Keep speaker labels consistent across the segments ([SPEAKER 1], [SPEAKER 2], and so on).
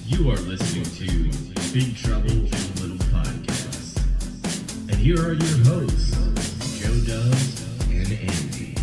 [SPEAKER 1] You are listening to Big Trouble in Little Podcasts. And here are your hosts, Joe Dubs and Andy.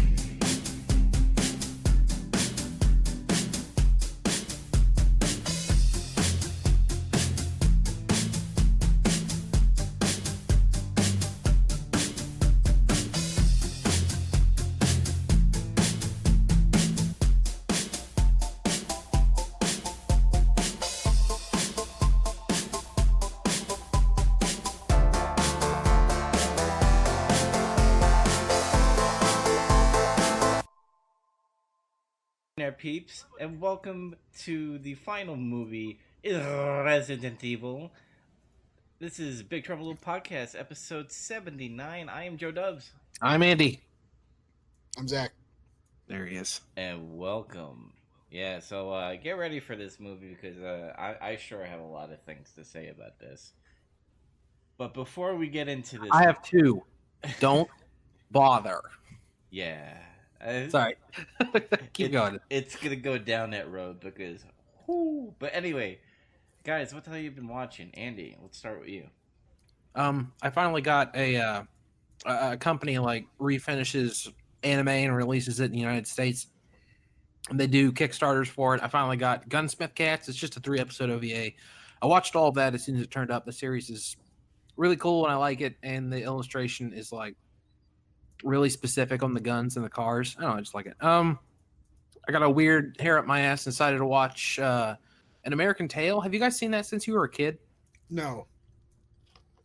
[SPEAKER 2] There, peeps, and welcome to the final movie, Resident Evil. This is Big Trouble Little Podcast, episode 79. I am Joe Dubs.
[SPEAKER 3] I'm Andy.
[SPEAKER 4] I'm Zach.
[SPEAKER 3] There he is.
[SPEAKER 2] And welcome. Yeah, so get ready for this movie because I sure have a lot of things to say about this. But before we get into this...
[SPEAKER 3] I have two. Don't bother.
[SPEAKER 2] Yeah.
[SPEAKER 3] Sorry. Keep going.
[SPEAKER 2] It's going to go down that road because... Whoo. But anyway, guys, what the hell have you been watching? Andy, let's start with you.
[SPEAKER 3] I finally got a company like refinishes anime and releases it in the United States. And they do Kickstarters for it. I finally got Gunsmith Cats. It's just a 3-episode OVA. I watched all of that as soon as it turned up. The series is really cool and I like it. And the illustration is like really specific on the guns and the cars. I don't know, I just like it. I got a weird hair up my ass and decided to watch An American Tail. Have you guys seen that since you were a kid?
[SPEAKER 4] No.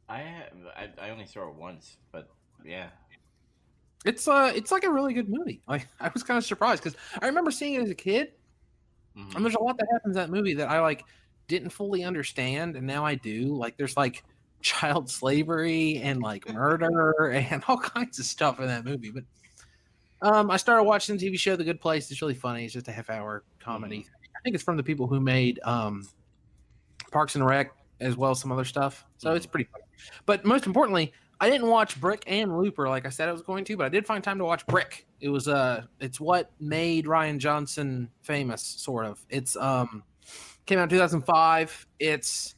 [SPEAKER 2] I only saw it once, but yeah.
[SPEAKER 3] It's like a really good movie. Like I was kind of surprised because I remember seeing it as a kid, and there's a lot that happens in that movie that I like didn't fully understand, and now I do. Like there's like child slavery and like murder and all kinds of stuff in that movie. But I started watching the TV show The Good Place. It's really funny. It's just a half-hour comedy. I think it's from the people who made Parks and Rec as well as some other stuff. So it's pretty funny. But most importantly, I didn't watch Brick and Looper like I said I was going to, but I did find time to watch Brick. It was it's what made Rian Johnson famous, sort of. It's came out in 2005. It's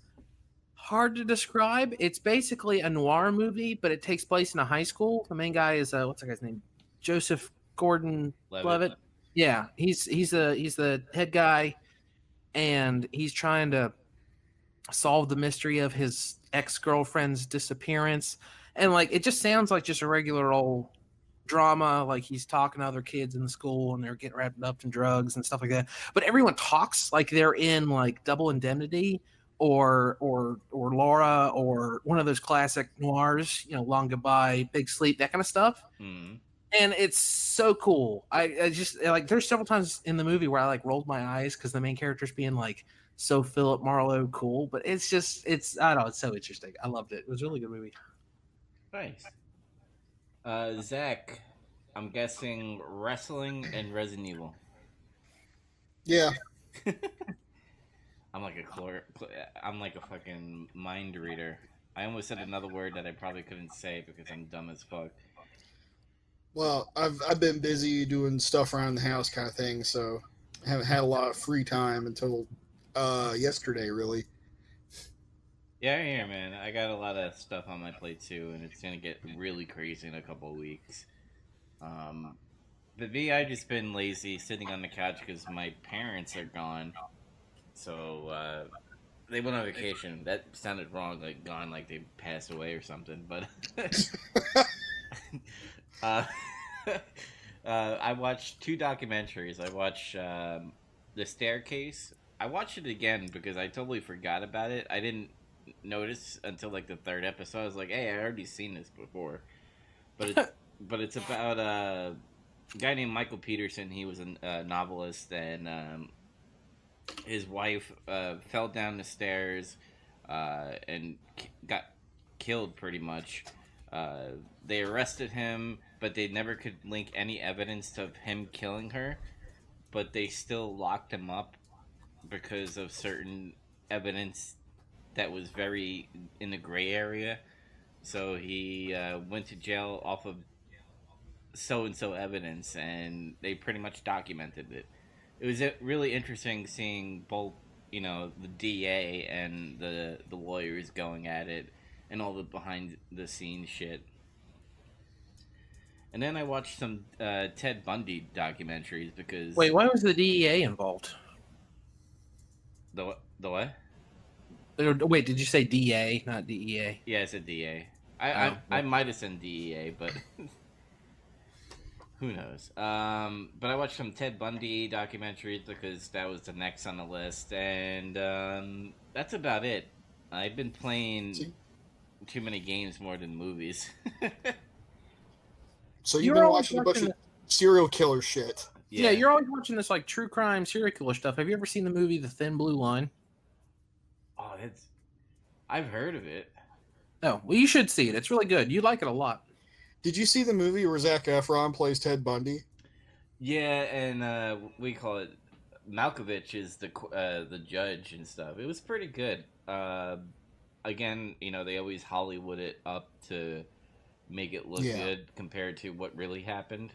[SPEAKER 3] hard to describe. It's basically a noir movie, but it takes place in a high school. The main guy is what's that guy's name? Joseph Gordon-Levitt. Yeah, he's the head guy, and he's trying to solve the mystery of his ex-girlfriend's disappearance. And like it just sounds like just a regular old drama. Like he's talking to other kids in the school, and they're getting wrapped up in drugs and stuff like that. But everyone talks like they're in like Double Indemnity or Laura or one of those classic noirs, you know, Long Goodbye, Big Sleep, that kind of stuff. And it's so cool. I just like there's several times in the movie where I like rolled my eyes because the main character's being like so Philip Marlowe cool. But it's I don't know, it's so interesting. I loved it. It was a really good movie.
[SPEAKER 2] Nice. Zach, I'm guessing wrestling and Resident Evil.
[SPEAKER 4] Yeah.
[SPEAKER 2] I'm like a fucking mind reader. I almost said another word that I probably couldn't say because I'm dumb as fuck.
[SPEAKER 4] Well, I've been busy doing stuff around the house kind of thing, so I haven't had a lot of free time until yesterday, really.
[SPEAKER 2] Yeah, man. I got a lot of stuff on my plate too, and it's gonna get really crazy in a couple of weeks. But me, I've just been lazy, sitting on the couch because my parents are gone. So they went on vacation. That sounded wrong, like gone, like they passed away or something. But I watched 2 documentaries. I watched The Staircase. I watched it again because I totally forgot about it. I didn't notice until like the 3rd episode. I was like, hey, I already seen this before. But it's about a guy named Michael Peterson. He was a novelist, and his wife fell down the stairs and got killed pretty much. They arrested him, but they never could link any evidence of him killing her. But they still locked him up because of certain evidence that was very in the gray area. So he went to jail off of so-and-so evidence, and they pretty much documented it. It was really interesting seeing both the DA and the lawyers going at it and all the behind the scenes shit. And then I watched some Ted Bundy documentaries because
[SPEAKER 3] Wait, why was the DEA involved?
[SPEAKER 2] the what?
[SPEAKER 3] Wait, did you say DA, not DEA?
[SPEAKER 2] Yeah, it's a DA. I
[SPEAKER 3] Oh,
[SPEAKER 2] might have said DEA, but who knows? But I watched some Ted Bundy documentaries because that was the next on the list, and that's about it. I've been playing too many games more than movies.
[SPEAKER 4] So
[SPEAKER 3] You're
[SPEAKER 4] you've been
[SPEAKER 3] always
[SPEAKER 4] watching a bunch
[SPEAKER 3] watching
[SPEAKER 4] of serial killer shit.
[SPEAKER 3] yeah, you're always watching this like true crime serial killer stuff. Have you ever seen the movie The Thin Blue Line?
[SPEAKER 2] Oh, I've heard of it.
[SPEAKER 3] Oh, well, you should see it. It's really good. You'd like it a lot.
[SPEAKER 4] Did you see the movie where Zac Efron plays Ted Bundy?
[SPEAKER 2] Yeah, and we call it Malkovich is the judge and stuff. It was pretty good. Again, they always Hollywood it up to make it look good compared to what really happened.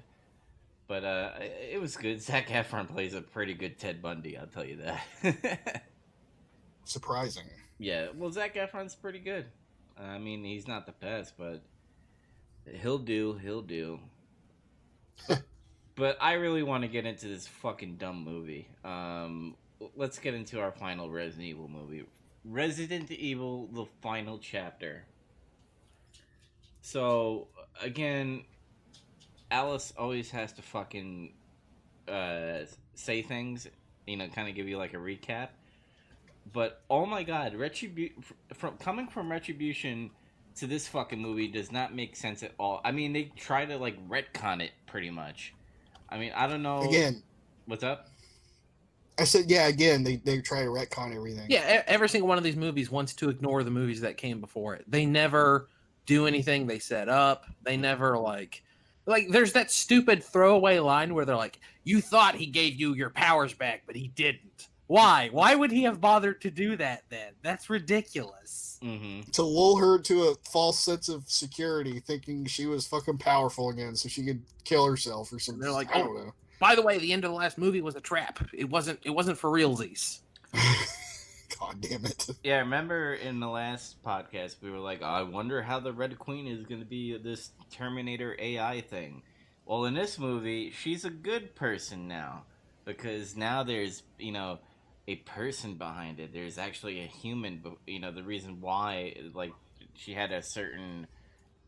[SPEAKER 2] But it was good. Zac Efron plays a pretty good Ted Bundy, I'll tell you that.
[SPEAKER 4] Surprising.
[SPEAKER 2] Yeah, well, Zac Efron's pretty good. I mean, he's not the best, but he'll do. But I really want to get into this fucking dumb movie. Let's get into our final Resident Evil movie. Resident Evil, the final chapter. So, again, Alice always has to fucking say things, kind of give you like a recap. But oh my god, coming from Retribution to this fucking movie does not make sense at all. I mean, they try to like retcon it pretty much. I mean, I don't know.
[SPEAKER 4] Again,
[SPEAKER 2] what's up?
[SPEAKER 4] I said, yeah. Again, they try to retcon everything.
[SPEAKER 3] Yeah, every single one of these movies wants to ignore the movies that came before it. They never do anything they set up. They never like there's that stupid throwaway line where they're like, "You thought he gave you your powers back, but he didn't." Why? Why would he have bothered to do that then? That's ridiculous.
[SPEAKER 2] Mm-hmm.
[SPEAKER 4] To lull her to a false sense of security, thinking she was fucking powerful again, so she could kill herself or something.
[SPEAKER 3] They're like,
[SPEAKER 4] I don't know.
[SPEAKER 3] By the way, the end of the last movie was a trap. It wasn't for realsies.
[SPEAKER 4] God damn it.
[SPEAKER 2] Yeah, I remember in the last podcast we were like, I wonder how the Red Queen is going to be this Terminator AI thing. Well, in this movie, she's a good person now. Because now there's, a person behind it. There's actually a human, the reason why, like, she had a certain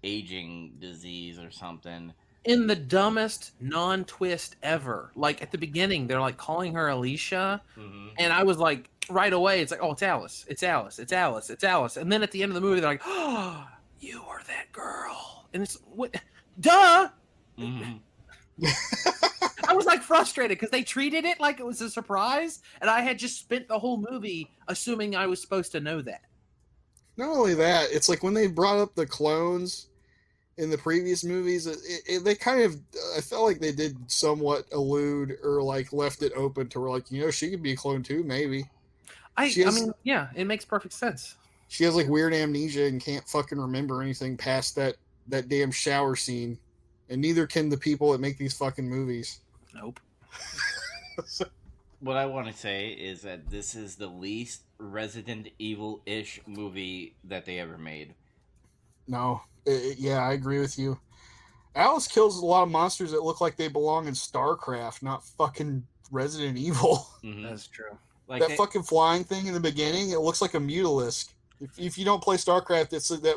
[SPEAKER 2] aging disease or something.
[SPEAKER 3] In the dumbest non-twist ever. Like, at the beginning, they're, like, calling her Alicia.
[SPEAKER 2] Mm-hmm.
[SPEAKER 3] And I was like, right away, it's like, oh, it's Alice. It's Alice. It's Alice. It's Alice. And then at the end of the movie, they're like, oh, you are that girl. And it's, what? Duh!
[SPEAKER 2] Mm-hmm.
[SPEAKER 3] I was like frustrated because they treated it like it was a surprise, and I had just spent the whole movie assuming I was supposed to know that.
[SPEAKER 4] Not only that, it's like when they brought up the clones in the previous movies, they kind of, I felt like they did somewhat allude or like left it open to where like, she could be a clone too, maybe.
[SPEAKER 3] I mean, yeah, it makes perfect sense.
[SPEAKER 4] She has like weird amnesia and can't fucking remember anything past that damn shower scene. And neither can the people that make these fucking movies.
[SPEAKER 3] Nope.
[SPEAKER 2] What I want to say is that this is the least Resident Evil-ish movie that they ever made.
[SPEAKER 4] No. Yeah, I agree with you. Alice kills a lot of monsters that look like they belong in StarCraft, not fucking Resident Evil.
[SPEAKER 2] Mm-hmm.
[SPEAKER 3] That's true.
[SPEAKER 2] Like
[SPEAKER 4] that fucking flying thing in the beginning, it looks like a mutalisk. If you don't play StarCraft,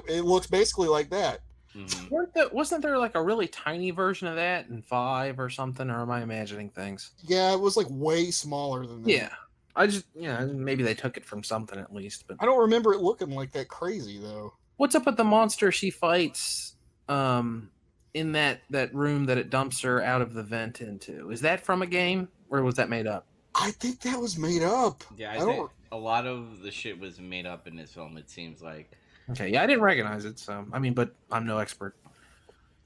[SPEAKER 4] it looks basically like that.
[SPEAKER 2] Mm-hmm.
[SPEAKER 3] Wasn't there like a really tiny version of that in 5 or something, or am I imagining things?
[SPEAKER 4] Yeah, it was like way smaller than that.
[SPEAKER 3] Yeah. I just, maybe they took it from something at least. But
[SPEAKER 4] I don't remember it looking like that crazy, though.
[SPEAKER 3] What's up with the monster she fights in that room that it dumps her out of the vent into? Is that from a game, or was that made up?
[SPEAKER 4] I think that was made up.
[SPEAKER 2] Yeah, I think a lot of the shit was made up in this film, it seems like.
[SPEAKER 3] Okay, yeah, I didn't recognize it, so, but I'm no expert.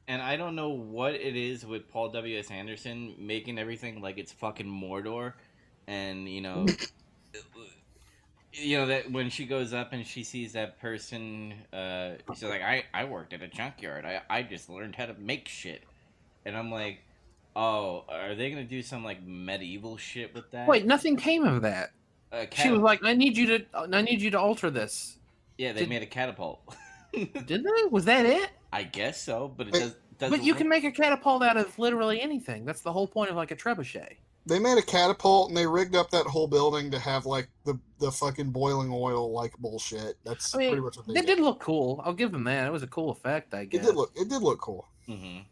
[SPEAKER 2] And I don't know what it is with Paul W.S. Anderson making everything like it's fucking Mordor. And, that when she goes up and she sees that person, she's like, I worked at a junkyard. I just learned how to make shit. And I'm like, oh, are they going to do some, like, medieval shit with that?
[SPEAKER 3] Wait, nothing came of that. She was like, I need you to alter this.
[SPEAKER 2] Yeah, they made a catapult.
[SPEAKER 3] Did they? Was that it?
[SPEAKER 2] I guess so, but it does.
[SPEAKER 3] But you can make a catapult out of literally anything. That's the whole point of like a trebuchet.
[SPEAKER 4] They made a catapult and they rigged up that whole building to have like the fucking boiling oil like bullshit. That's pretty much what they did.
[SPEAKER 3] Did look cool. I'll give them that. It was a cool effect, I guess.
[SPEAKER 4] It did look cool.
[SPEAKER 2] Mm-hmm.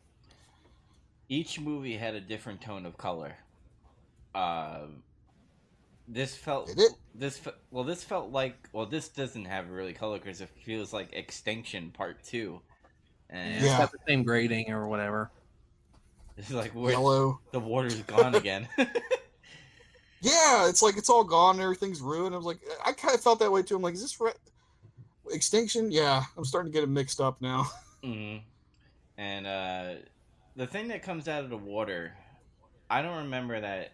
[SPEAKER 2] Each movie had a different tone of color. This felt this felt like this doesn't have really color because it feels like Extinction Part 2. And
[SPEAKER 3] it's got the same grading or whatever.
[SPEAKER 4] It's like yellow.
[SPEAKER 2] The water's gone again.
[SPEAKER 4] Yeah, it's like it's all gone and everything's ruined. I was like, I kind of felt that way too. I'm like, is this Extinction? Yeah, I'm starting to get it mixed up now.
[SPEAKER 2] Mm-hmm. And the thing that comes out of the water, I don't remember that.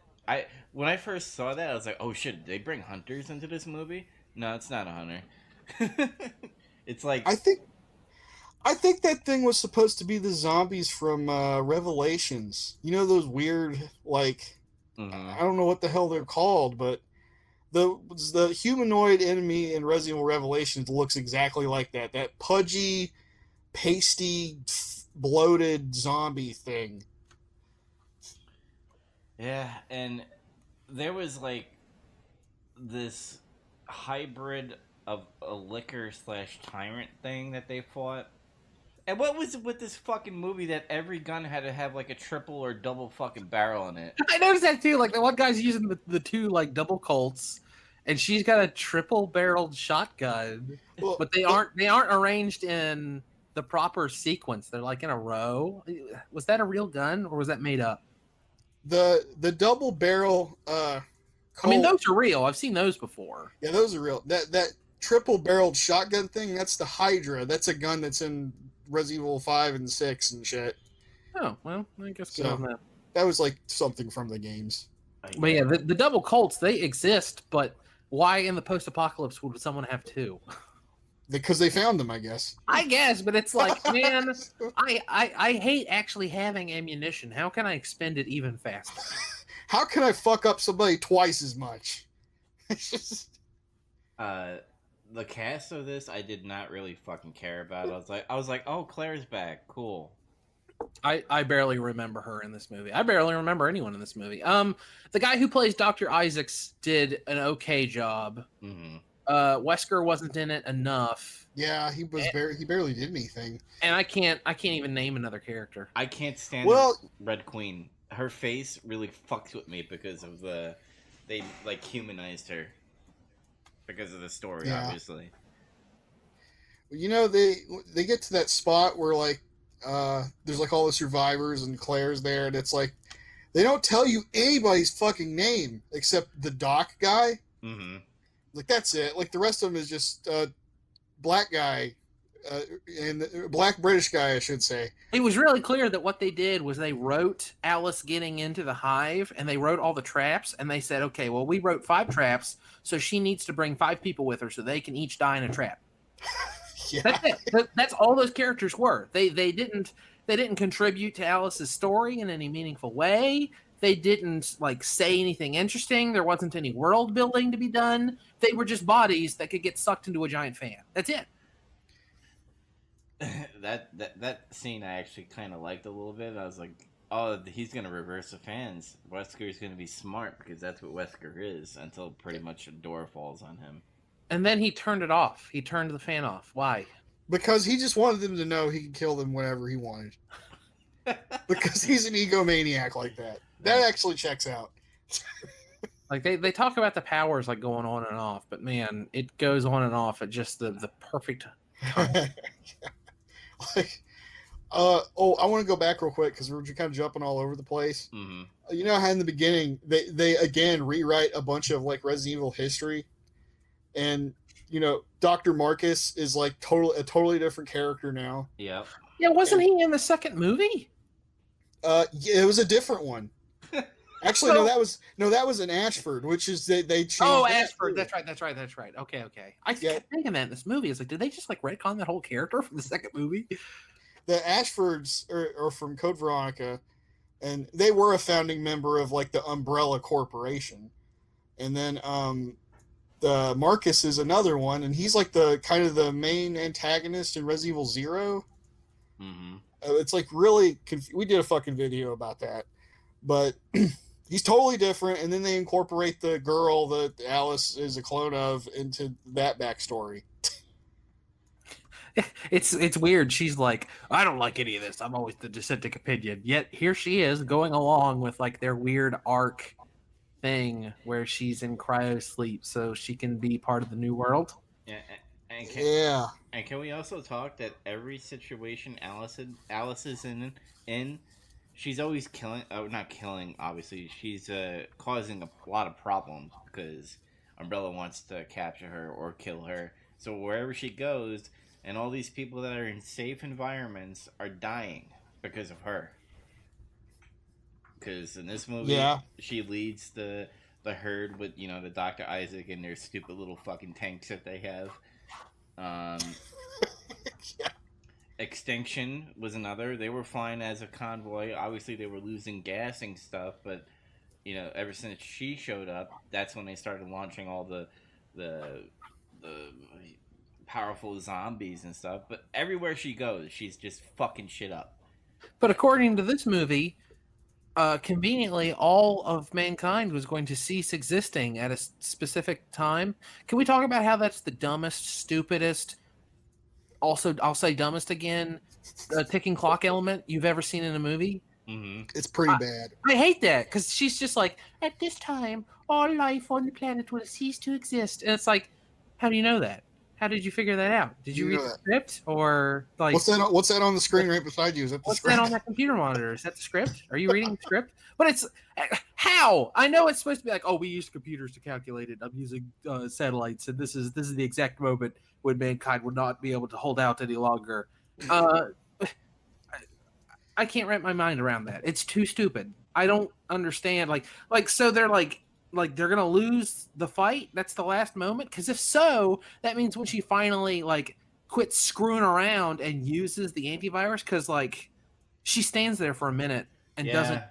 [SPEAKER 2] When I first saw that, I was like, oh shit, did they bring hunters into this movie? No, it's not a hunter. It's like
[SPEAKER 4] I think that thing was supposed to be the zombies from Revelations. You know those weird, like, I don't know what the hell they're called, but the humanoid enemy in Resident Evil Revelations looks exactly like that. That pudgy, pasty, bloated zombie thing.
[SPEAKER 2] Yeah, and there was like this hybrid of a licker / tyrant thing that they fought. And what was with this fucking movie that every gun had to have like a triple or double fucking barrel in it?
[SPEAKER 3] I noticed that too. Like the one guy's using the two like double Colts, and she's got a triple barreled shotgun. Well, but they aren't arranged in the proper sequence. They're like in a row. Was that a real gun or was that made up?
[SPEAKER 4] The double barrel
[SPEAKER 3] Colt, I mean, those are real. I've seen those before.
[SPEAKER 4] Yeah, those are real. That triple barreled shotgun thing, that's the Hydra. That's a gun that's in Resident Evil 5 and 6 and shit.
[SPEAKER 3] Oh, well, I guess good on that.
[SPEAKER 4] That was like something from the games.
[SPEAKER 3] But yeah, the double Colts, they exist, but why in the post-apocalypse would someone have two?
[SPEAKER 4] Because they found them, I guess.
[SPEAKER 3] I guess, but it's like, man, I hate actually having ammunition. How can I expend it even faster?
[SPEAKER 4] How can I fuck up somebody twice as much? It's just...
[SPEAKER 2] The cast of this, I did not really fucking care about. I was like, oh, Claire's back, cool.
[SPEAKER 3] I barely remember her in this movie. I barely remember anyone in this movie. The guy who plays Dr. Isaacs did an okay job.
[SPEAKER 2] Mm-hmm.
[SPEAKER 3] Wesker wasn't in it enough.
[SPEAKER 4] Yeah, he barely did anything.
[SPEAKER 3] And I can't even name another character.
[SPEAKER 2] I can't stand Red Queen. Her face really fucks with me because of they like humanized her. Because of the story, obviously.
[SPEAKER 4] You know, they get to that spot where like there's like all the survivors and Claire's there, and it's like they don't tell you anybody's fucking name except the doc guy.
[SPEAKER 2] Mm-hmm.
[SPEAKER 4] Like that's it. Like the rest of them is just black guy and black British guy, I should say.
[SPEAKER 3] It was really clear that what they did was they wrote Alice getting into the hive, and they wrote all the traps, and they said, okay, well, we wrote 5 traps, so she needs to bring 5 people with her so they can each die in a trap.
[SPEAKER 4] Yeah.
[SPEAKER 3] That's it. That's all those characters were. They didn't contribute to Alice's story in any meaningful way. They didn't like say anything interesting. There wasn't any world building to be done. They were just bodies that could get sucked into a giant fan. That's it.
[SPEAKER 2] That scene I actually kind of liked a little bit. I was like, oh, he's gonna reverse the fans. Wesker's gonna be smart because that's what Wesker is. Until pretty much a door falls on him.
[SPEAKER 3] And then he turned it off. He turned the fan off. Why?
[SPEAKER 4] Because he just wanted them to know he could kill them whenever he wanted. Because he's an egomaniac like that. That actually checks out.
[SPEAKER 3] Like they talk about the powers like going on and off, but man, it goes on and off at just the perfect time.
[SPEAKER 4] Like, I want to go back real quick because we're kind of jumping all over the place.
[SPEAKER 2] Mm-hmm.
[SPEAKER 4] You know how in the beginning they again rewrite a bunch of like Resident Evil history, and you know Dr. Marcus is like a totally different character now.
[SPEAKER 2] Yeah.
[SPEAKER 3] Yeah, wasn't he in the second movie?
[SPEAKER 4] Yeah, it was a different one. Actually, no, that was in Ashford, which is they changed.
[SPEAKER 3] Oh, Ashford. That's right. Okay. I kept thinking that in this movie. It's like, did they just like retcon that whole character from the second movie?
[SPEAKER 4] The Ashfords are from Code Veronica, and they were a founding member of like the Umbrella Corporation, and then Marcus is another one, and he's like the kind of the main antagonist in Resident Evil Zero.
[SPEAKER 2] Mm-hmm.
[SPEAKER 4] It's like really we did a fucking video about that, but he's totally different. And then they incorporate the girl that Alice is a clone of into that backstory.
[SPEAKER 3] It's weird. She's like, I don't like any of this. I'm always the dissenting opinion. Yet here she is going along with like their weird arc thing where she's in cryo sleep so she can be part of the new world.
[SPEAKER 2] Yeah, and
[SPEAKER 4] Yeah.
[SPEAKER 2] And can we also talk that every situation Alice is in, she's always killing. Oh, not killing. Obviously, she's causing a lot of problems because Umbrella wants to capture her or kill her. So wherever she goes, and all these people that are in safe environments are dying because of her. Because in this movie,
[SPEAKER 4] Yeah.
[SPEAKER 2] she leads the herd with the Dr. Isaac and their stupid little fucking tanks that they have.
[SPEAKER 4] Yeah.
[SPEAKER 2] Extinction was another. They were flying as a convoy. Obviously, they were losing gas and stuff, but ever since she showed up, that's when they started launching all the powerful zombies and stuff. But everywhere she goes, she's just fucking shit up.
[SPEAKER 3] But according to this movie, conveniently, all of mankind was going to cease existing at a specific time. Can we talk about how that's the dumbest, stupidest, also, I'll say dumbest again, ticking clock element you've ever seen in a movie?
[SPEAKER 2] Mm-hmm.
[SPEAKER 4] It's pretty bad.
[SPEAKER 3] I hate that because she's just like, at this time, all life on the planet will cease to exist. And it's like, how do you know that? How did you figure that out? Did you read the script or like
[SPEAKER 4] what's that on the screen right beside you? Is that the
[SPEAKER 3] what's
[SPEAKER 4] script?
[SPEAKER 3] that on that computer monitor? Is that the script? Are you reading the script? But it's how I know it's supposed to be like, oh, we used computers to calculate it. I'm using satellites, and this is the exact moment when mankind would not be able to hold out any longer. I can't wrap my mind around that. It's too stupid. I don't understand. Like so they're like they're gonna lose the fight. That's the last moment. Because if so, that means when she finally like quits screwing around and uses the antivirus, because like she stands there for a minute and doesn't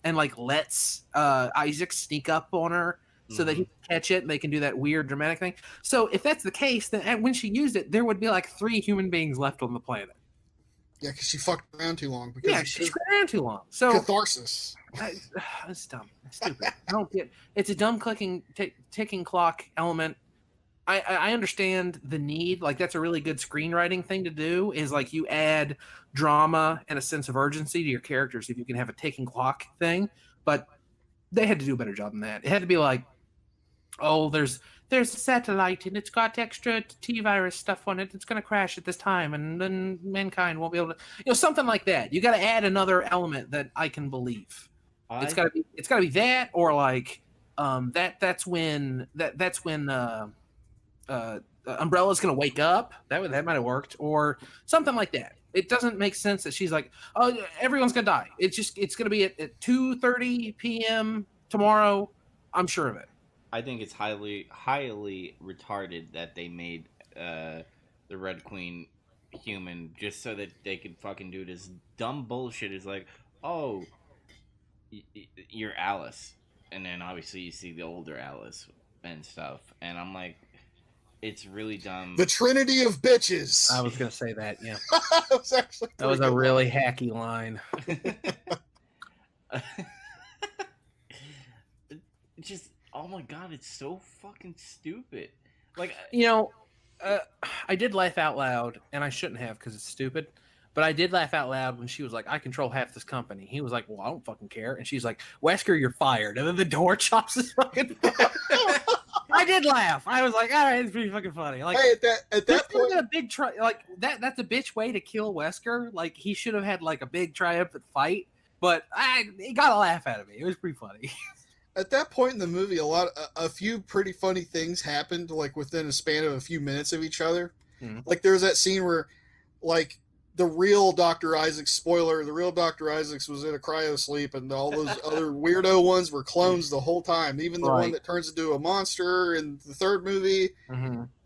[SPEAKER 3] and like lets Isaac sneak up on her so that he can catch it and they can do that weird dramatic thing. So if that's the case, then when she used it, there would be like 3 human beings left on the planet.
[SPEAKER 4] Yeah, because she fucked around too long.
[SPEAKER 3] She screwed around too long. So
[SPEAKER 4] catharsis.
[SPEAKER 3] It's dumb. It's stupid. I don't get. It's a dumb ticking clock element. I understand the need. Like that's a really good screenwriting thing to do. Is like you add drama and a sense of urgency to your characters if you can have a ticking clock thing. But they had to do a better job than that. It had to be like, oh, there's a satellite and it's got extra T-virus stuff on it. It's going to crash at this time, and then mankind won't be able to, something like that. You got to add another element that I can believe. It's got to be that, or like that's when Umbrella's going to wake up. That might have worked, or something like that. It doesn't make sense that she's like, oh, everyone's going to die. It's going to be at 2:30 p.m. tomorrow. I'm sure of it.
[SPEAKER 2] I think it's highly retarded that they made the Red Queen human just so that they could fucking do this dumb bullshit. It's like, oh, you're Alice, and then obviously you see the older Alice and stuff, and I'm like, it's really dumb.
[SPEAKER 4] The Trinity of bitches.
[SPEAKER 3] I was gonna say that. Yeah,
[SPEAKER 4] that
[SPEAKER 3] was a really hacky line.
[SPEAKER 2] Just. Oh my god, it's so fucking stupid. Like,
[SPEAKER 3] I did laugh out loud, and I shouldn't have because it's stupid. But I did laugh out loud when she was like, "I control half this company." He was like, "Well, I don't fucking care," and she's like, "Wesker, you're fired." And then the door chops his fucking. I did laugh. I was like, "All right, it's pretty fucking funny." Like,
[SPEAKER 4] hey, at that point,
[SPEAKER 3] a big like that's a bitch way to kill Wesker. Like, he should have had like a big triumphant fight, but he got a laugh out of me. It was pretty funny.
[SPEAKER 4] At that point in the movie, a few pretty funny things happened, like within a span of a few minutes of each other.
[SPEAKER 3] Mm-hmm.
[SPEAKER 4] Like there was that scene where, like, the real Dr. Isaacs, spoiler, the real Dr. Isaacs was in a cryo sleep, and all those other weirdo ones were clones the whole time. Even the one that turns into a monster in the third movie,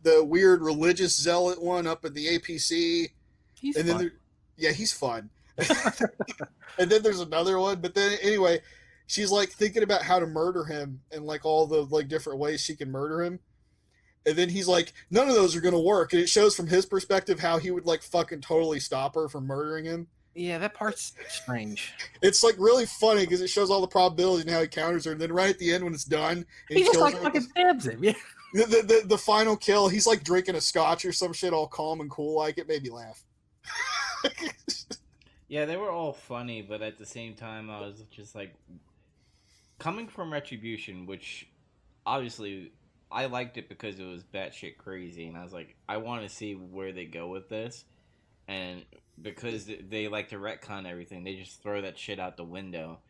[SPEAKER 4] the weird religious zealot one up at the APC.
[SPEAKER 3] He's fun.
[SPEAKER 4] He's fun. And then there's another one, but then anyway. She's like thinking about how to murder him and like all the like different ways she can murder him. And then he's like, none of those are going to work. And it shows from his perspective how he would like fucking totally stop her from murdering him.
[SPEAKER 3] Yeah, that part's strange.
[SPEAKER 4] It's like really funny because it shows all the probabilities and how he counters her. And then right at the end when it's done, and
[SPEAKER 3] He just
[SPEAKER 4] kills
[SPEAKER 3] like
[SPEAKER 4] her,
[SPEAKER 3] fucking stabs him. Yeah.
[SPEAKER 4] the final kill, he's like drinking a scotch or some shit, all calm and cool. Like, it made me laugh.
[SPEAKER 2] Yeah, they were all funny, but at the same time, I was just like, coming from Retribution, which obviously I liked it because it was batshit crazy, and I was like, I want to see where they go with this, and because they like to retcon everything, they just throw that shit out the window,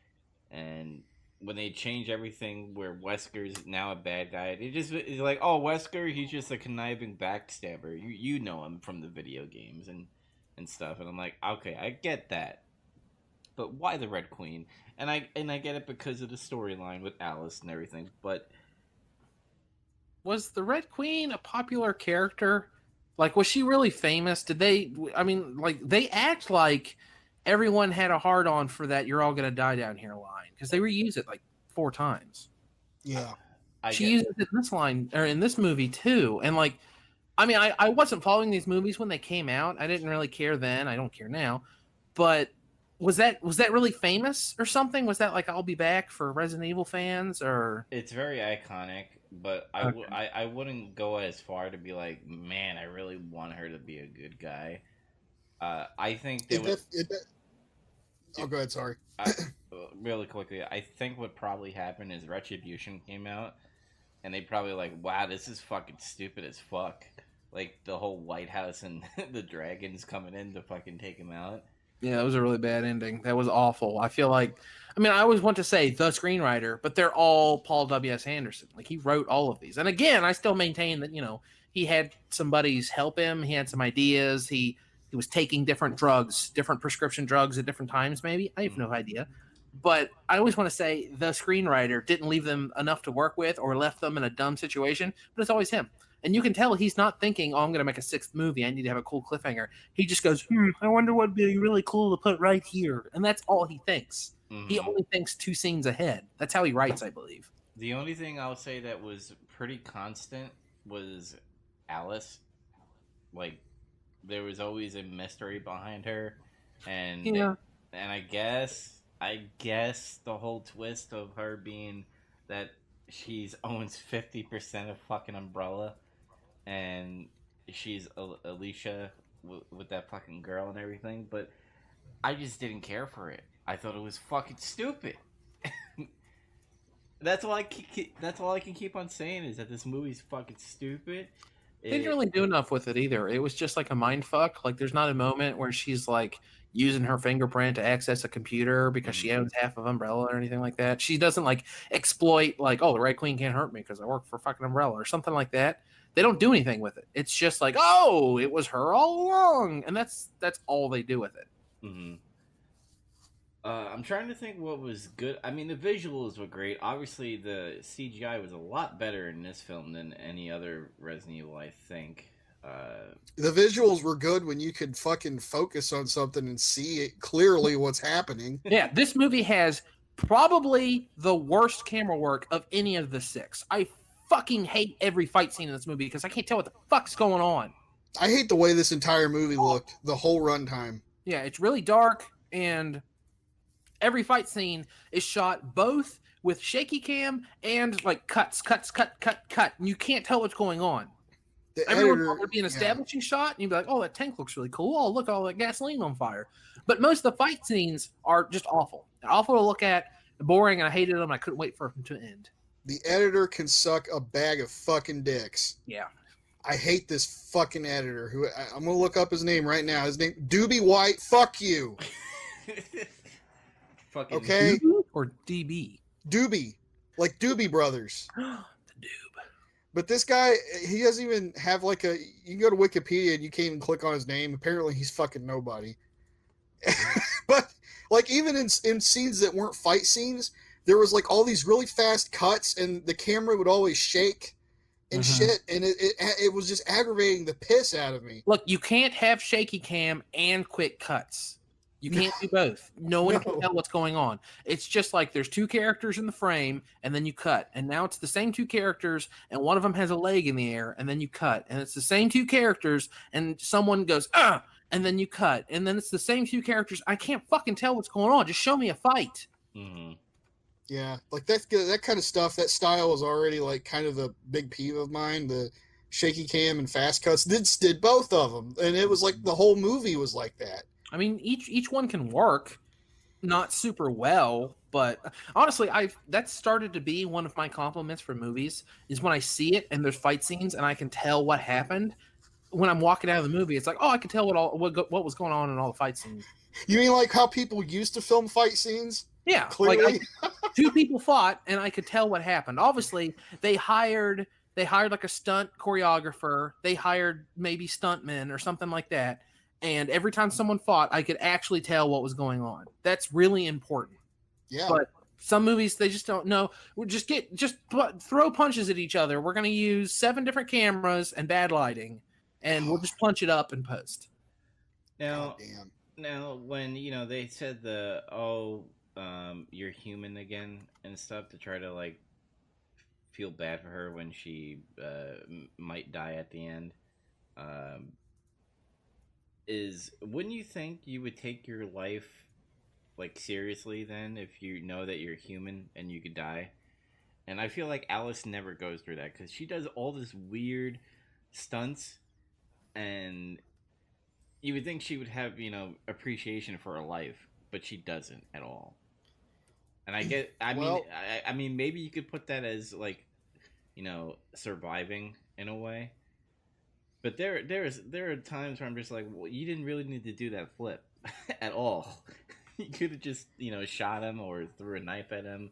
[SPEAKER 2] and when they change everything where Wesker's now a bad guy, it's like, oh, Wesker, he's just a conniving backstabber. You know him from the video games and stuff, and I'm like, okay, I get that, but why the Red Queen? And I get it because of the storyline with Alice and everything, but
[SPEAKER 3] Was the Red Queen a popular character? Like, was she really famous? Did they? I mean, like, they act like everyone had a hard on for that "you're all gonna die down here" line because they reuse it like 4 times.
[SPEAKER 4] Yeah.
[SPEAKER 3] She uses it in this line or in this movie too, and like, I mean, I wasn't following these movies when they came out. I didn't really care then. I don't care now. But was that really famous or something? Was that like "I'll be back" for Resident Evil fans or?
[SPEAKER 2] it's very iconic. But I wouldn't go as far to be like, man, I really want her to be a good guy. I think they would.
[SPEAKER 4] Oh, go ahead. Sorry.
[SPEAKER 2] Really quickly, I think what probably happened is Retribution came out, and they probably like, wow, this is fucking stupid as fuck. Like the whole White House and the dragons coming in to fucking take him out.
[SPEAKER 3] Yeah, that was a really bad ending. That was awful. I feel like, I mean, I always want to say the screenwriter, but they're all Paul W.S. Anderson. Like, he wrote all of these. And again, I still maintain that, he had some buddies help him. He had some ideas. He was taking different drugs, different prescription drugs at different times, maybe. I have no idea. But I always want to say the screenwriter didn't leave them enough to work with or left them in a dumb situation, but it's always him. And you can tell he's not thinking, oh, I'm going to make a 6th movie. I need to have a cool cliffhanger. He just goes, I wonder what would be really cool to put right here. And that's all he thinks. Mm-hmm. He only thinks 2 scenes ahead. That's how he writes, I believe.
[SPEAKER 2] The only thing I'll say that was pretty constant was Alice. Like, there was always a mystery behind her. And I guess the whole twist of her being that she's owns 50% of fucking Umbrella. And she's Alicia with that fucking girl and everything, but I just didn't care for it. I thought it was fucking stupid. That's all I can keep on saying is that this movie's fucking stupid.
[SPEAKER 3] They didn't really do enough with it either. It was just like a mind fuck. Like, there's not a moment where she's like using her fingerprint to access a computer because she owns half of Umbrella or anything like that. She doesn't like exploit like, oh, the Red Queen can't hurt me because I work for fucking Umbrella or something like that. They don't do anything with it. It's just like, oh, it was her all along, and that's all they do with it.
[SPEAKER 2] Mm-hmm. I'm trying to think what was good. I mean, the visuals were great. Obviously, the CGI was a lot better in this film than any other Resident Evil, I think.
[SPEAKER 4] The visuals were good when you could fucking focus on something and see it clearly what's happening.
[SPEAKER 3] Yeah, this movie has probably the worst camera work of any of the 6. I fucking hate every fight scene in this movie because I can't tell what the fuck's going on.
[SPEAKER 4] I hate the way this entire movie looked, the whole runtime.
[SPEAKER 3] Yeah, it's really dark, and every fight scene is shot both with shaky cam and like cut, and you can't tell what's going on. Everyone would be an establishing shot, and you'd be like, oh, that tank looks really cool. Oh, look, all that gasoline on fire. But most of the fight scenes are just awful. They're awful to look at, boring, and I hated them. I couldn't wait for them to end.
[SPEAKER 4] The editor can suck a bag of fucking dicks.
[SPEAKER 3] Yeah.
[SPEAKER 4] I hate this fucking editor. Who I'm gonna look up his name right now. His name Doobie White. Fuck you.
[SPEAKER 2] Fucking
[SPEAKER 4] okay.
[SPEAKER 3] Doobie or DB?
[SPEAKER 4] Doobie, like Doobie Brothers.
[SPEAKER 3] The Doob.
[SPEAKER 4] But this guy, he doesn't even have like a. You can go to Wikipedia and you can't even click on his name. Apparently, he's fucking nobody. But like even in scenes that weren't fight scenes, there was like all these really fast cuts, and the camera would always shake and shit, and it was just aggravating the piss out of me.
[SPEAKER 3] Look, you can't have shaky cam and quick cuts. You can't do both. No one can
[SPEAKER 4] No.
[SPEAKER 3] tell what's going on. It's just like there's two characters in the frame, and then you cut. And now it's the same two characters, and one of them has a leg in the air, and then you cut. And it's the same two characters, and someone goes, ah, and then you cut. And then it's the same two characters. I can't fucking tell what's going on. Just show me a fight.
[SPEAKER 2] Mm-hmm.
[SPEAKER 4] Yeah, like that kind of stuff. That style is already like kind of a big peeve of mine. The shaky cam and fast cuts did both of them, and it was like the whole movie was like that.
[SPEAKER 3] I mean, each one can work, not super well, but honestly, that started to be one of my compliments for movies is when I see it and there's fight scenes and I can tell what happened. When I'm walking out of the movie, it's like, oh, I can tell what was going on in all the fight scenes.
[SPEAKER 4] You mean like how people used to film fight scenes?
[SPEAKER 3] Yeah,
[SPEAKER 4] Clearly.
[SPEAKER 3] like two people fought and I could tell what happened. Obviously, they hired like a stunt choreographer. They hired maybe stuntmen or something like that. And every time someone fought, I could actually tell what was going on. That's really important.
[SPEAKER 4] Yeah.
[SPEAKER 3] But some movies, they just don't know. We'll just throw punches at each other. We're going to use 7 different cameras and bad lighting, and we'll just punch it up in post.
[SPEAKER 2] Now,
[SPEAKER 4] damn.
[SPEAKER 2] now when they said you're human again and stuff to try to like feel bad for her when she might die at the end. Wouldn't you think you would take your life like seriously then if you know that you're human and you could die? And I feel like Alice never goes through that because she does all this weird stunts, and you would think she would have appreciation for her life, but she doesn't at all. And I mean maybe you could put that as like surviving in a way. But there are times where I'm just like, well, you didn't really need to do that flip at all. You could have just shot him or threw a knife at him.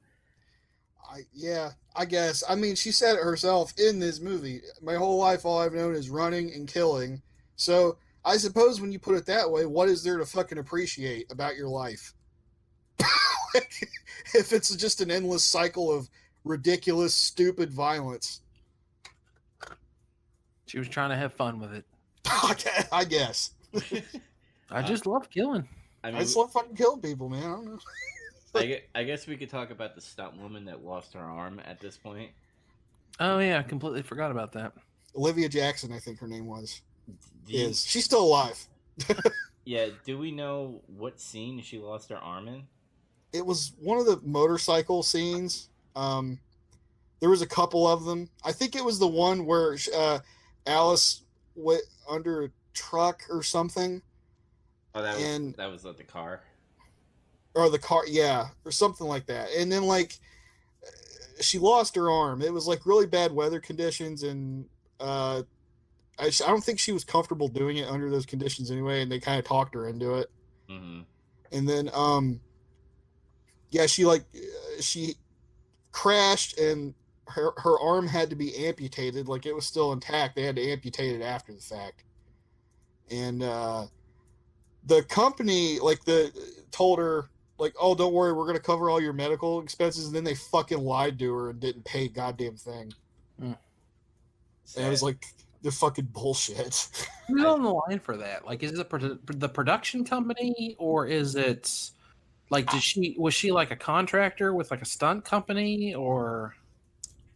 [SPEAKER 4] I guess. I mean, she said it herself in this movie. My whole life, all I've known is running and killing. So I suppose when you put it that way, what is there to fucking appreciate about your life? If it's just an endless cycle of ridiculous, stupid violence.
[SPEAKER 3] She was trying to have fun with it.
[SPEAKER 4] I guess.
[SPEAKER 3] I just love killing.
[SPEAKER 4] I just love fucking killing people, man. I don't know.
[SPEAKER 2] I guess we could talk about the stunt woman that lost her arm at this point.
[SPEAKER 3] Oh yeah, I completely forgot about that.
[SPEAKER 4] Olivia Jackson, I think her name was. She's still alive.
[SPEAKER 2] Yeah, do we know what scene she lost her arm in?
[SPEAKER 4] It was one of the motorcycle scenes. There was a couple of them. I think it was the one where Alice went under a truck or something.
[SPEAKER 2] Oh, that was like the car.
[SPEAKER 4] Or the car, yeah, or something like that. And then like she lost her arm. It was like really bad weather conditions, and I don't think she was comfortable doing it under those conditions anyway. And they kind of talked her into it.
[SPEAKER 2] Mm-hmm.
[SPEAKER 4] And then yeah, she crashed and her arm had to be amputated. Like it was still intact. They had to amputate it after the fact. And the company told her like, oh, don't worry, we're gonna cover all your medical expenses. And then they fucking lied to her and didn't pay a goddamn thing. And it was like the fucking bullshit.
[SPEAKER 3] Who's on the line for that? Like, is it the production company, or is it like was she like a contractor with like a stunt company, or?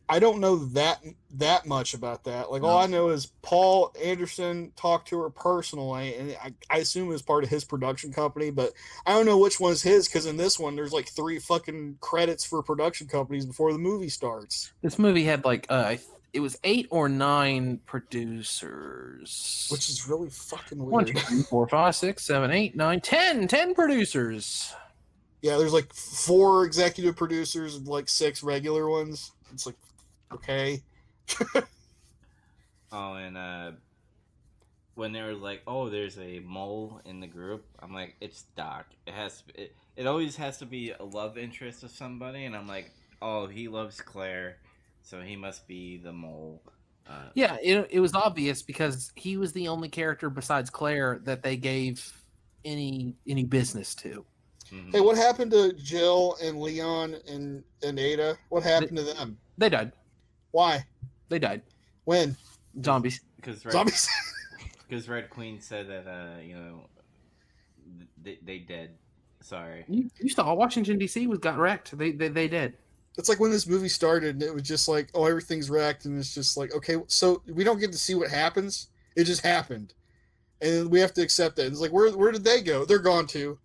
[SPEAKER 4] I don't know that much about that. Like, all I know is Paul Anderson talked to her personally, and I assume it was part of his production company, but I don't know which one's his, because in this one, there's like 3 fucking credits for production companies before the movie starts.
[SPEAKER 3] This movie had like, it was 8 or 9 producers.
[SPEAKER 4] Which is really fucking weird.
[SPEAKER 3] 1, 2, 3, 4, 5, 6, 7, 8, 9, 10. 10 producers.
[SPEAKER 4] Yeah, there's like 4 executive producers and like 6 regular ones. It's like, okay.
[SPEAKER 2] Oh, and when they were like, "Oh, there's a mole in the group," I'm like, "It's Doc. It always has to be a love interest of somebody," and I'm like, "Oh, he loves Claire, so he must be the mole."
[SPEAKER 3] Yeah, it was obvious because he was the only character besides Claire that they gave any business to.
[SPEAKER 2] Mm-hmm.
[SPEAKER 4] Hey, what happened to Jill and Leon and Ada? What happened to them?
[SPEAKER 3] They died.
[SPEAKER 4] Why?
[SPEAKER 3] They died.
[SPEAKER 4] When?
[SPEAKER 3] Zombies.
[SPEAKER 2] Because
[SPEAKER 4] Zombies.
[SPEAKER 2] Red Queen said that they did. Sorry.
[SPEAKER 3] You saw Washington D.C. got wrecked. They did.
[SPEAKER 4] It's like when this movie started and it was just like, oh, everything's wrecked, and it's just like, okay, so we don't get to see what happens. It just happened, and we have to accept it. It's like, where did they go? They're gone too.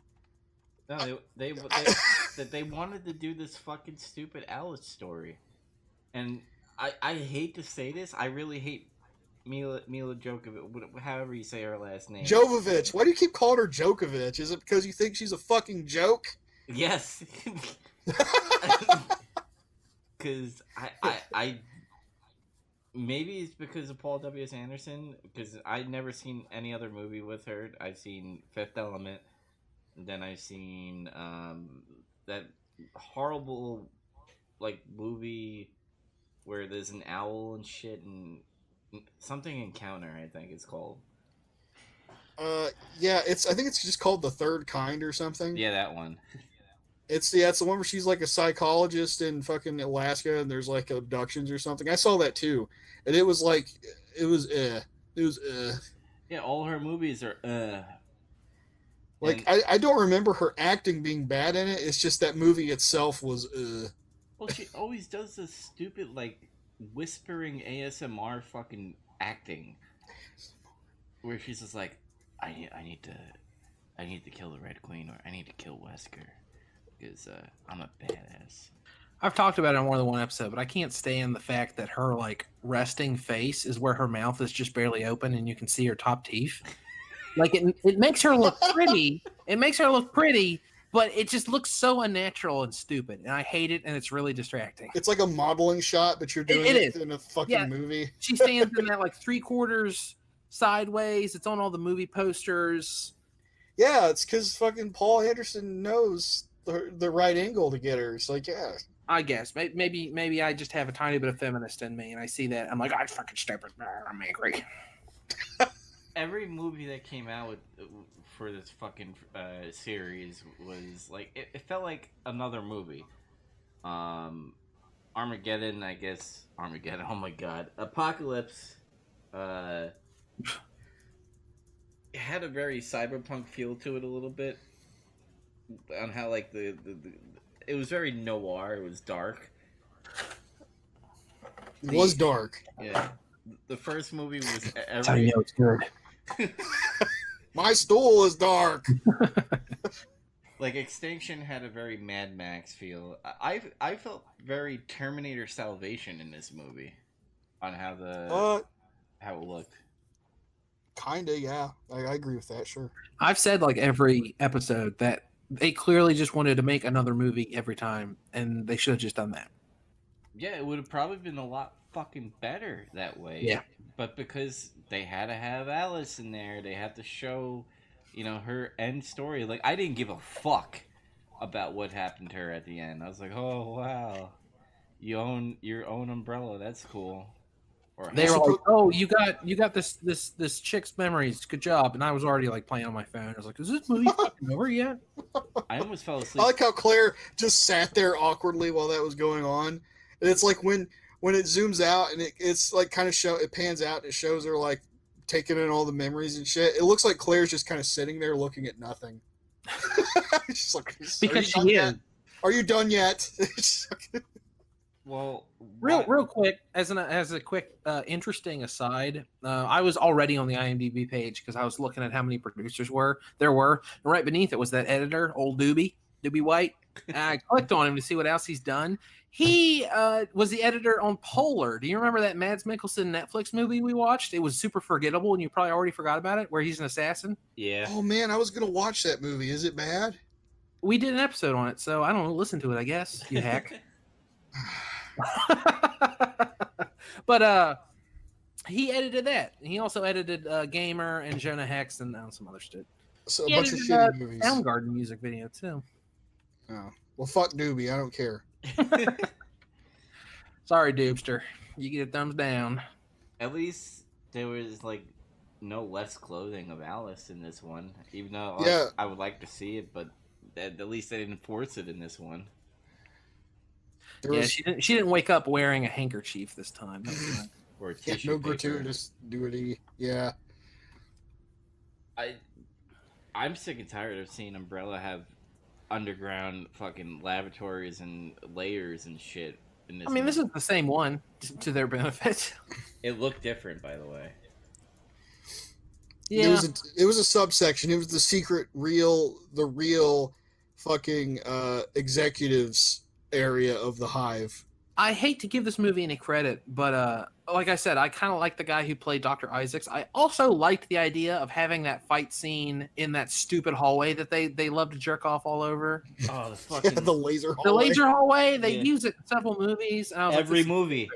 [SPEAKER 2] No, they wanted to do this fucking stupid Alice story, and I hate to say this, I really hate Mila Djokovic, however you say her last name.
[SPEAKER 4] Jovovich. Why do you keep calling her Djokovic? Is it because you think she's a fucking joke?
[SPEAKER 2] Yes. Because I maybe it's because of Paul W.S. Anderson, because I'd never seen any other movie with her. I've seen Fifth Element, and then I've seen that horrible like movie where there's an owl and shit, and something Encounter, I think it's called.
[SPEAKER 4] Yeah, I think it's just called The Third Kind or something.
[SPEAKER 2] Yeah, that one.
[SPEAKER 4] It's the one where she's like a psychologist in fucking Alaska, and there's like abductions or something. I saw that too, and it was like, it was.
[SPEAKER 2] Yeah, all her movies are.
[SPEAKER 4] Like, I don't remember her acting being bad in it. It's just that movie itself was.
[SPEAKER 2] Well, she always does this stupid like whispering ASMR fucking acting, where she's just like, I need to kill the Red Queen, or I need to kill Wesker, because I'm a badass.
[SPEAKER 3] I've talked about it on more than one episode, but I can't stand the fact that her like resting face is where her mouth is just barely open and you can see her top teeth. Like it makes her look pretty. It makes her look pretty, but it just looks so unnatural and stupid, and I hate it, and it's really distracting.
[SPEAKER 4] It's like a modeling shot, but you're doing it in a fucking movie.
[SPEAKER 3] She stands in that like 3/4 sideways. It's on all the movie posters.
[SPEAKER 4] Yeah, it's because fucking Paul Anderson knows the right angle to get her. It's like, yeah.
[SPEAKER 3] I guess maybe I just have a tiny bit of feminist in me, and I see that I'm like, I'm fucking stupid. I'm angry.
[SPEAKER 2] Every movie that came out for this fucking series was like, it felt like another movie. Armageddon, I guess. Armageddon. Oh my god. Apocalypse. It had a very cyberpunk feel to it a little bit, on how like the it was very noir. It was dark.
[SPEAKER 4] It was dark.
[SPEAKER 2] Yeah. The first movie was
[SPEAKER 3] That's how you know it's good.
[SPEAKER 4] My stool is dark.
[SPEAKER 2] Like, Extinction had a very Mad Max feel. I felt very Terminator Salvation in this movie, on how how it looked.
[SPEAKER 4] Kinda, yeah. I agree with that. Sure.
[SPEAKER 3] I've said like every episode that they clearly just wanted to make another movie every time, and they should have just done that.
[SPEAKER 2] Yeah, it would have probably been a lot fucking better that way.
[SPEAKER 3] Yeah.
[SPEAKER 2] But because they had to have Alice in there, they had to show, her end story. Like, I didn't give a fuck about what happened to her at the end. I was like, oh, wow. You own your own umbrella. That's cool. Or
[SPEAKER 3] they were like, "Oh, you got this chick's memories. Good job." And I was already like playing on my phone. I was like, "Is this movie fucking over yet?"
[SPEAKER 2] I almost fell asleep.
[SPEAKER 4] I like how Claire just sat there awkwardly while that was going on. And it's like when it zooms out and it's like kind of it pans out and it shows her like taking in all the memories and shit. It looks like Claire's just kind of sitting there looking at nothing. She's like,
[SPEAKER 3] because she is.
[SPEAKER 4] Yet? Are you done yet?
[SPEAKER 2] Well,
[SPEAKER 3] real quick, as a quick interesting aside, I was already on the IMDb page because I was looking at how many producers there were, and right beneath it was that editor, old Doobie White. And I clicked on him to see what else he's done. He was the editor on Polar. Do you remember that Mads Mikkelsen Netflix movie we watched? It was super forgettable, and you probably already forgot about it, where he's an assassin.
[SPEAKER 2] Yeah.
[SPEAKER 4] Oh man, I was gonna watch that movie. Is it bad?
[SPEAKER 3] We did an episode on it, so I don't know. Listen to it, I guess. You hack. But he edited that. He also edited Gamer and Jonah Hex and some other shit.
[SPEAKER 4] So
[SPEAKER 3] He
[SPEAKER 4] a bunch of
[SPEAKER 3] edited,
[SPEAKER 4] shitty movies.
[SPEAKER 3] Soundgarden music video too.
[SPEAKER 4] Oh. Well, fuck Doobie. I don't care.
[SPEAKER 3] Sorry, Doobster. You get a thumbs down.
[SPEAKER 2] At least there was like no less clothing of Alice in this one, even though I would like to see it, but at least they didn't force it in this one.
[SPEAKER 3] She didn't wake up wearing a handkerchief this time.
[SPEAKER 2] Or a tissue
[SPEAKER 4] no
[SPEAKER 2] paper.
[SPEAKER 4] gratuitous nudity. Yeah.
[SPEAKER 2] I'm sick and tired of seeing Umbrella have underground fucking laboratories and layers and shit in
[SPEAKER 3] I
[SPEAKER 2] this
[SPEAKER 3] mean, this
[SPEAKER 2] movie.
[SPEAKER 3] is the same one to their benefit.
[SPEAKER 2] It looked different, by the way.
[SPEAKER 3] Yeah,
[SPEAKER 4] It was a subsection. It was the real fucking executives area of the hive.
[SPEAKER 3] I hate to give this movie any credit, but like I said, I kind of like the guy who played Dr. Isaacs. I also liked the idea of having that fight scene in that stupid hallway that they love to jerk off all over.
[SPEAKER 2] Oh, the
[SPEAKER 4] Yeah,
[SPEAKER 2] fucking
[SPEAKER 4] the laser
[SPEAKER 3] The
[SPEAKER 4] hallway.
[SPEAKER 3] laser hallway, they
[SPEAKER 2] Yeah.
[SPEAKER 3] use it in several movies, and I was
[SPEAKER 2] every
[SPEAKER 3] like, this-
[SPEAKER 2] movie,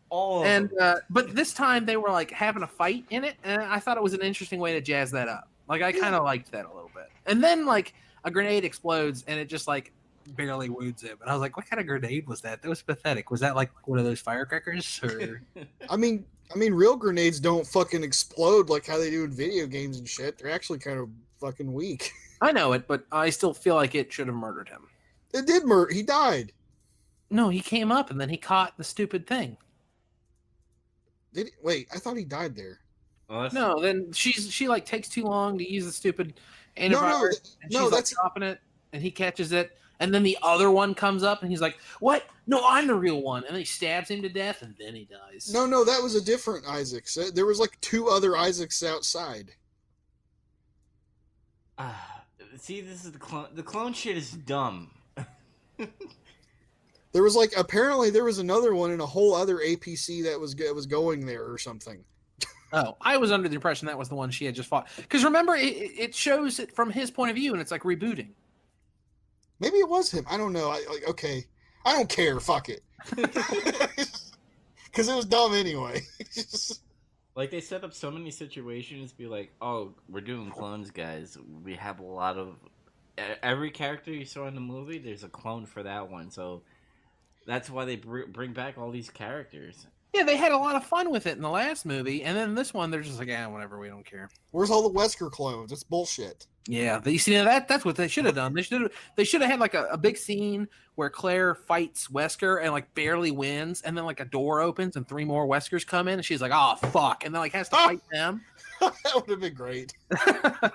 [SPEAKER 2] all of
[SPEAKER 3] And
[SPEAKER 2] them.
[SPEAKER 3] but this time they were like having a fight in it, and I thought it was an interesting way to jazz that up. Like I kind of liked that a little bit. And then like a grenade explodes, and it just like barely wounds him. And I was like, what kind of grenade was that? That was pathetic. Was that like one of those firecrackers? Or
[SPEAKER 4] I mean, real grenades don't fucking explode like how they do in video games and shit. They're actually kind of fucking weak.
[SPEAKER 3] I know it, but I still feel like it should have murdered him.
[SPEAKER 4] It did murder. He died.
[SPEAKER 3] No, he came up and then he caught the stupid thing.
[SPEAKER 4] Did he? Wait, I thought he died there.
[SPEAKER 2] Well, that's-
[SPEAKER 3] No, then she like takes too long to use the stupid
[SPEAKER 4] No, no,
[SPEAKER 3] antivirus, and
[SPEAKER 4] no,
[SPEAKER 3] she's
[SPEAKER 4] that's-
[SPEAKER 3] like dropping it, and he catches it, and then the other one comes up, and he's like, "What? No, I'm the real one," and then he stabs him to death, and then he dies.
[SPEAKER 4] No, that was a different Isaacs. There was like 2 other Isaacs outside.
[SPEAKER 2] See, this is the clone. The clone shit is dumb.
[SPEAKER 4] There was like apparently there was another one in a whole other APC that was going there or something.
[SPEAKER 3] Oh, I was under the impression that was the one she had just fought. Because remember, it shows it from his point of view, and it's like rebooting.
[SPEAKER 4] Maybe it was him. I don't know. Okay, I don't care. Fuck it. Because it was dumb anyway.
[SPEAKER 2] Like, they set up so many situations, be like, oh, we're doing clones, guys. We have a lot of... Every character you saw in the movie, there's a clone for that one, so that's why they bring back all these characters.
[SPEAKER 3] Yeah, they had a lot of fun with it in the last movie, and then this one, they're just like, whatever, we don't care.
[SPEAKER 4] Where's all the Wesker clones? It's bullshit.
[SPEAKER 3] Yeah, you see that's what they should have done. They should have had like a big scene where Claire fights Wesker and like barely wins, and then like a door opens and 3 more Weskers come in, and she's like, "Oh fuck!" and then like has to fight them.
[SPEAKER 4] That would have been great. By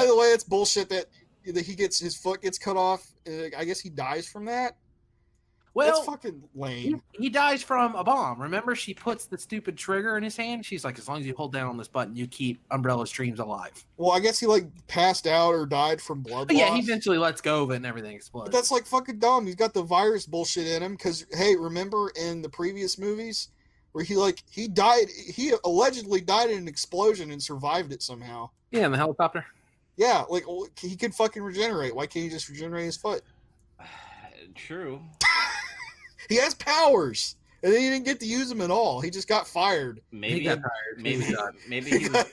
[SPEAKER 4] the way, it's bullshit that his foot gets cut off. And I guess he dies from that. That's
[SPEAKER 3] Well,
[SPEAKER 4] fucking lame.
[SPEAKER 3] he dies from a bomb. Remember, she puts the stupid trigger in his hand. She's like, "As long as you hold down on this button, you keep Umbrella's dreams alive."
[SPEAKER 4] Well, I guess he like passed out or died from blood
[SPEAKER 3] But yeah,
[SPEAKER 4] loss.
[SPEAKER 3] he eventually lets go of it, and everything explodes.
[SPEAKER 4] But that's like fucking dumb. He's got the virus bullshit in him. Because hey, remember in the previous movies where he died? He allegedly died in an explosion and survived it somehow.
[SPEAKER 3] Yeah, in the helicopter.
[SPEAKER 4] Yeah, like he can fucking regenerate. Why can't he just regenerate his foot?
[SPEAKER 2] True.
[SPEAKER 4] He has powers, and then he didn't get to use them at all. He just got fired.
[SPEAKER 2] Maybe
[SPEAKER 3] He got tired.
[SPEAKER 2] maybe
[SPEAKER 3] He was done.
[SPEAKER 2] maybe he was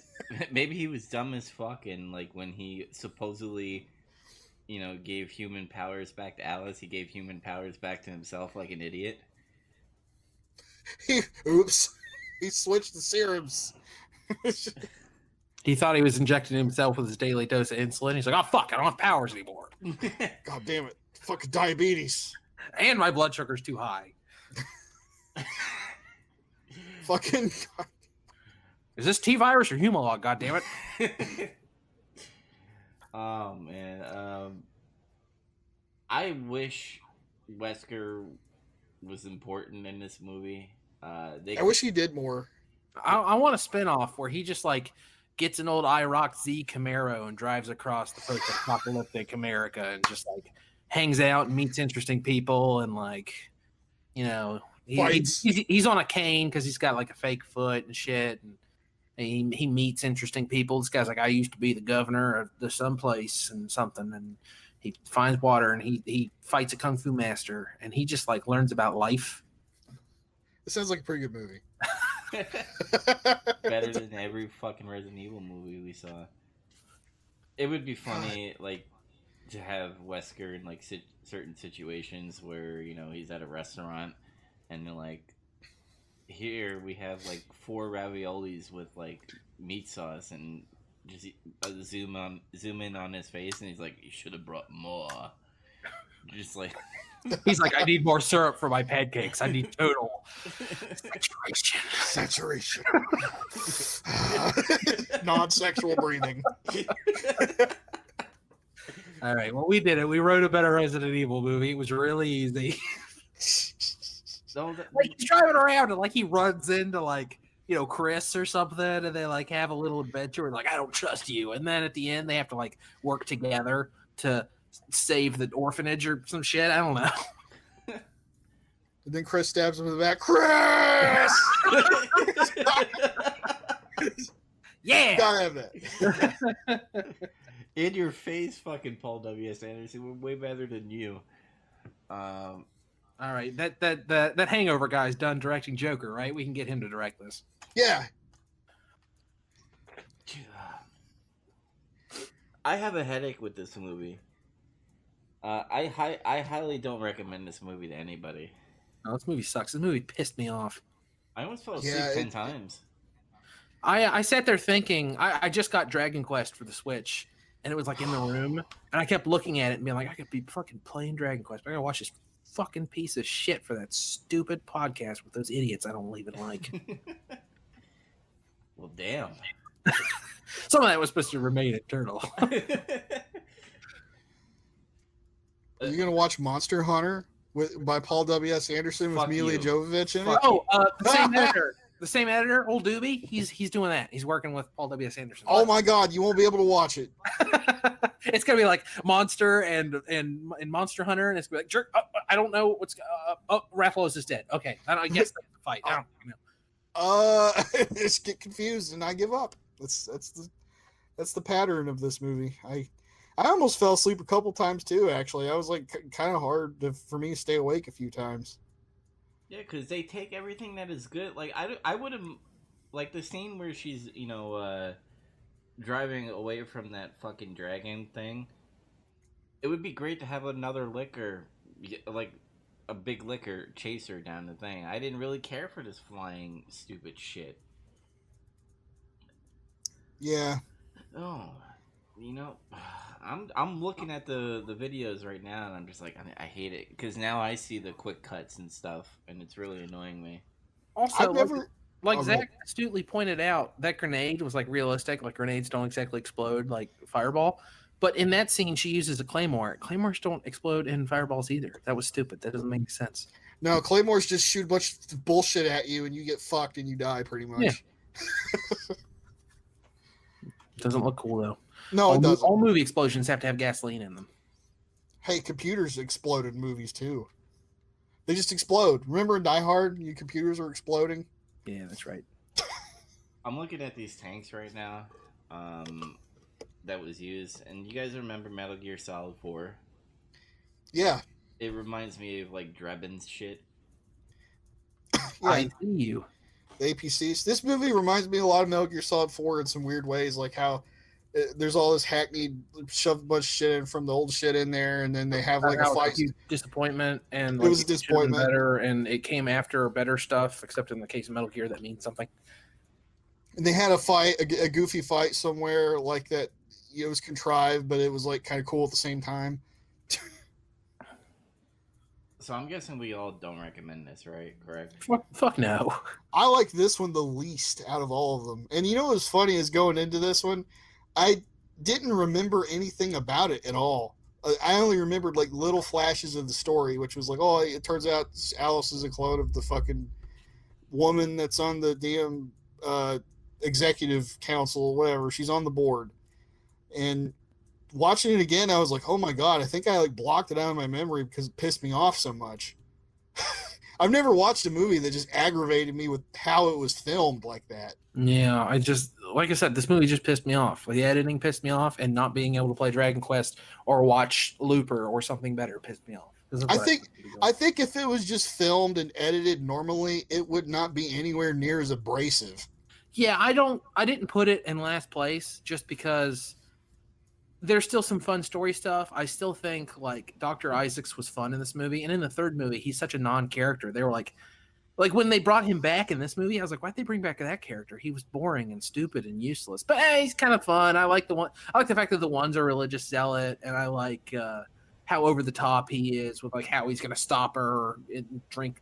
[SPEAKER 2] maybe he was dumb as fuck, and like when he supposedly, gave human powers back to Alice, he gave human powers back to himself like an idiot.
[SPEAKER 4] Oops, he switched the serums.
[SPEAKER 3] He thought he was injecting himself with his daily dose of insulin. He's like, "Oh fuck, I don't have powers anymore,
[SPEAKER 4] God damn it, fucking diabetes.
[SPEAKER 3] and my blood sugar's too high."
[SPEAKER 4] Fucking.
[SPEAKER 3] Is this T virus or Humalog? God damn it!
[SPEAKER 2] Oh man, I wish Wesker was important in this movie.
[SPEAKER 4] I wish he did more.
[SPEAKER 3] I want a spinoff where he just like gets an old IROC Z Camaro and drives across the post-apocalyptic America and just like hangs out and meets interesting people and like,
[SPEAKER 4] Fights.
[SPEAKER 3] he's on a cane because he's got like a fake foot and shit, and he meets interesting people. This guy's like, I used to be the governor of the someplace and something, and he finds water and he fights a kung fu master, and he just like learns about life.
[SPEAKER 4] It sounds like a pretty good movie.
[SPEAKER 2] Better than every fucking Resident Evil movie we saw. It would be funny, like, to have Wesker in like certain situations where he's at a restaurant and they're like, here we have like 4 raviolis with like meat sauce, and just zoom in on his face, and he's like, you should have brought more. Just like
[SPEAKER 3] He's like, I need more syrup for my pancakes. I need total
[SPEAKER 4] Saturation. Non-sexual breathing.
[SPEAKER 3] All right, well, we did it. We wrote a better Resident Evil movie. It was really easy.
[SPEAKER 2] No,
[SPEAKER 3] Like he's driving around and like he runs into like Chris or something, and they like have a little adventure. And like, I don't trust you, and then at the end they have to like work together to save the orphanage or some shit. I don't know.
[SPEAKER 4] And then Chris stabs him in the back. Chris!
[SPEAKER 3] Yeah!
[SPEAKER 4] Gotta have that.
[SPEAKER 2] In your face, fucking Paul W.S. Anderson. We're way better than you.
[SPEAKER 3] All right, that Hangover guy's done directing Joker, right? We can get him to direct this.
[SPEAKER 4] Yeah.
[SPEAKER 2] I have a headache with this movie. I highly don't recommend this movie to anybody.
[SPEAKER 3] Oh, this movie sucks. This movie pissed me off.
[SPEAKER 2] I almost fell asleep 10 times.
[SPEAKER 3] I sat there thinking, I just got Dragon Quest for the Switch, and it was like in the room, and I kept looking at it and being like, I could be fucking playing Dragon Quest, but I gotta watch this fucking piece of shit for that stupid podcast with those idiots I don't even like.
[SPEAKER 2] Well, damn.
[SPEAKER 3] Some of that was supposed to remain eternal.
[SPEAKER 4] Are you gonna watch Monster Hunter by Paul W.S. Anderson with
[SPEAKER 2] Fuck
[SPEAKER 4] Mila
[SPEAKER 2] you.
[SPEAKER 4] Jovovich in it?
[SPEAKER 2] Fuck
[SPEAKER 3] Oh, the same editor. The same editor, old Doobie, he's doing that. He's working with Paul W.S. Anderson.
[SPEAKER 4] Oh my God, you won't be able to watch it.
[SPEAKER 3] It's gonna be like Monster and Monster Hunter, and it's gonna be like jerk. I don't know what's. Rathalos is dead. Okay, I guess that's the fight. I don't know.
[SPEAKER 4] Just get confused and I give up. That's the pattern of this movie. I almost fell asleep a couple times too. Actually, I was like kind of hard for me to stay awake a few times.
[SPEAKER 2] Yeah, because they take everything that is good. Like, I would have... Like, the scene where she's, driving away from that fucking dragon thing. It would be great to have another liquor, like, a big liquor chaser down the thing. I didn't really care for this flying stupid shit.
[SPEAKER 4] Yeah.
[SPEAKER 2] Oh, I'm looking at the videos right now, and I'm just like, I hate it because now I see the quick cuts and stuff, and it's really annoying me.
[SPEAKER 3] Also,
[SPEAKER 4] I've never,
[SPEAKER 3] like Zach astutely pointed out, that grenade was like realistic. Like grenades don't exactly explode like Fireball, but in that scene she uses a claymore. Claymores don't explode in fireballs either. That was stupid. That doesn't make any sense.
[SPEAKER 4] No, claymores just shoot a bunch of bullshit at you, and you get fucked and you die pretty much.
[SPEAKER 3] Yeah. Doesn't look cool though.
[SPEAKER 4] No, it doesn't.
[SPEAKER 3] All movie explosions have to have gasoline in them.
[SPEAKER 4] Hey, computers explode in movies too. They just explode. Remember in Die Hard, your computers are exploding?
[SPEAKER 3] Yeah, that's right.
[SPEAKER 2] I'm looking at these tanks right now that was used, and you guys remember Metal Gear Solid 4?
[SPEAKER 4] Yeah.
[SPEAKER 2] It reminds me of, like, Drebin's shit.
[SPEAKER 4] Yeah.
[SPEAKER 3] I see you.
[SPEAKER 4] The APCs. This movie reminds me a lot of Metal Gear Solid 4 in some weird ways, like how there's all this hackneyed, shoved a bunch of shit in from the old shit in there, and then they have like a fight.
[SPEAKER 3] Huge disappointment, and
[SPEAKER 4] it was a disappointment.
[SPEAKER 3] Better, and it came after better stuff. Except in the case of Metal Gear, that means something.
[SPEAKER 4] And they had a fight, a goofy fight somewhere like that. It was contrived, but it was like kind of cool at the same time.
[SPEAKER 2] So I'm guessing we all don't recommend this, right? Correct?
[SPEAKER 3] Fuck no.
[SPEAKER 4] I like this one the least out of all of them. And you know what's funny is going into this one, I didn't remember anything about it at all. I only remembered like little flashes of the story, which was like, oh, it turns out Alice is a clone of the fucking woman that's on the damn executive council, whatever. She's on the board. And watching it again, I was like, oh my God, I think I like blocked it out of my memory because it pissed me off so much. I've never watched a movie that just aggravated me with how it was filmed like that.
[SPEAKER 3] Yeah, like I said, this movie just pissed me off. The editing pissed me off, and not being able to play Dragon Quest or watch Looper or something better pissed me off.
[SPEAKER 4] I think if it was just filmed and edited normally, it would not be anywhere near as abrasive.
[SPEAKER 3] Yeah, I didn't put it in last place just because there's still some fun story stuff. I still think like Dr. Isaacs was fun in this movie, and in the third movie, he's such a non-character. They were like when they brought him back in this movie, I was like, why'd they bring back that character? He was boring and stupid and useless. But hey, he's kind of fun. I like the fact that the one's a religious zealot, and I like how over the top he is with like how he's gonna stop her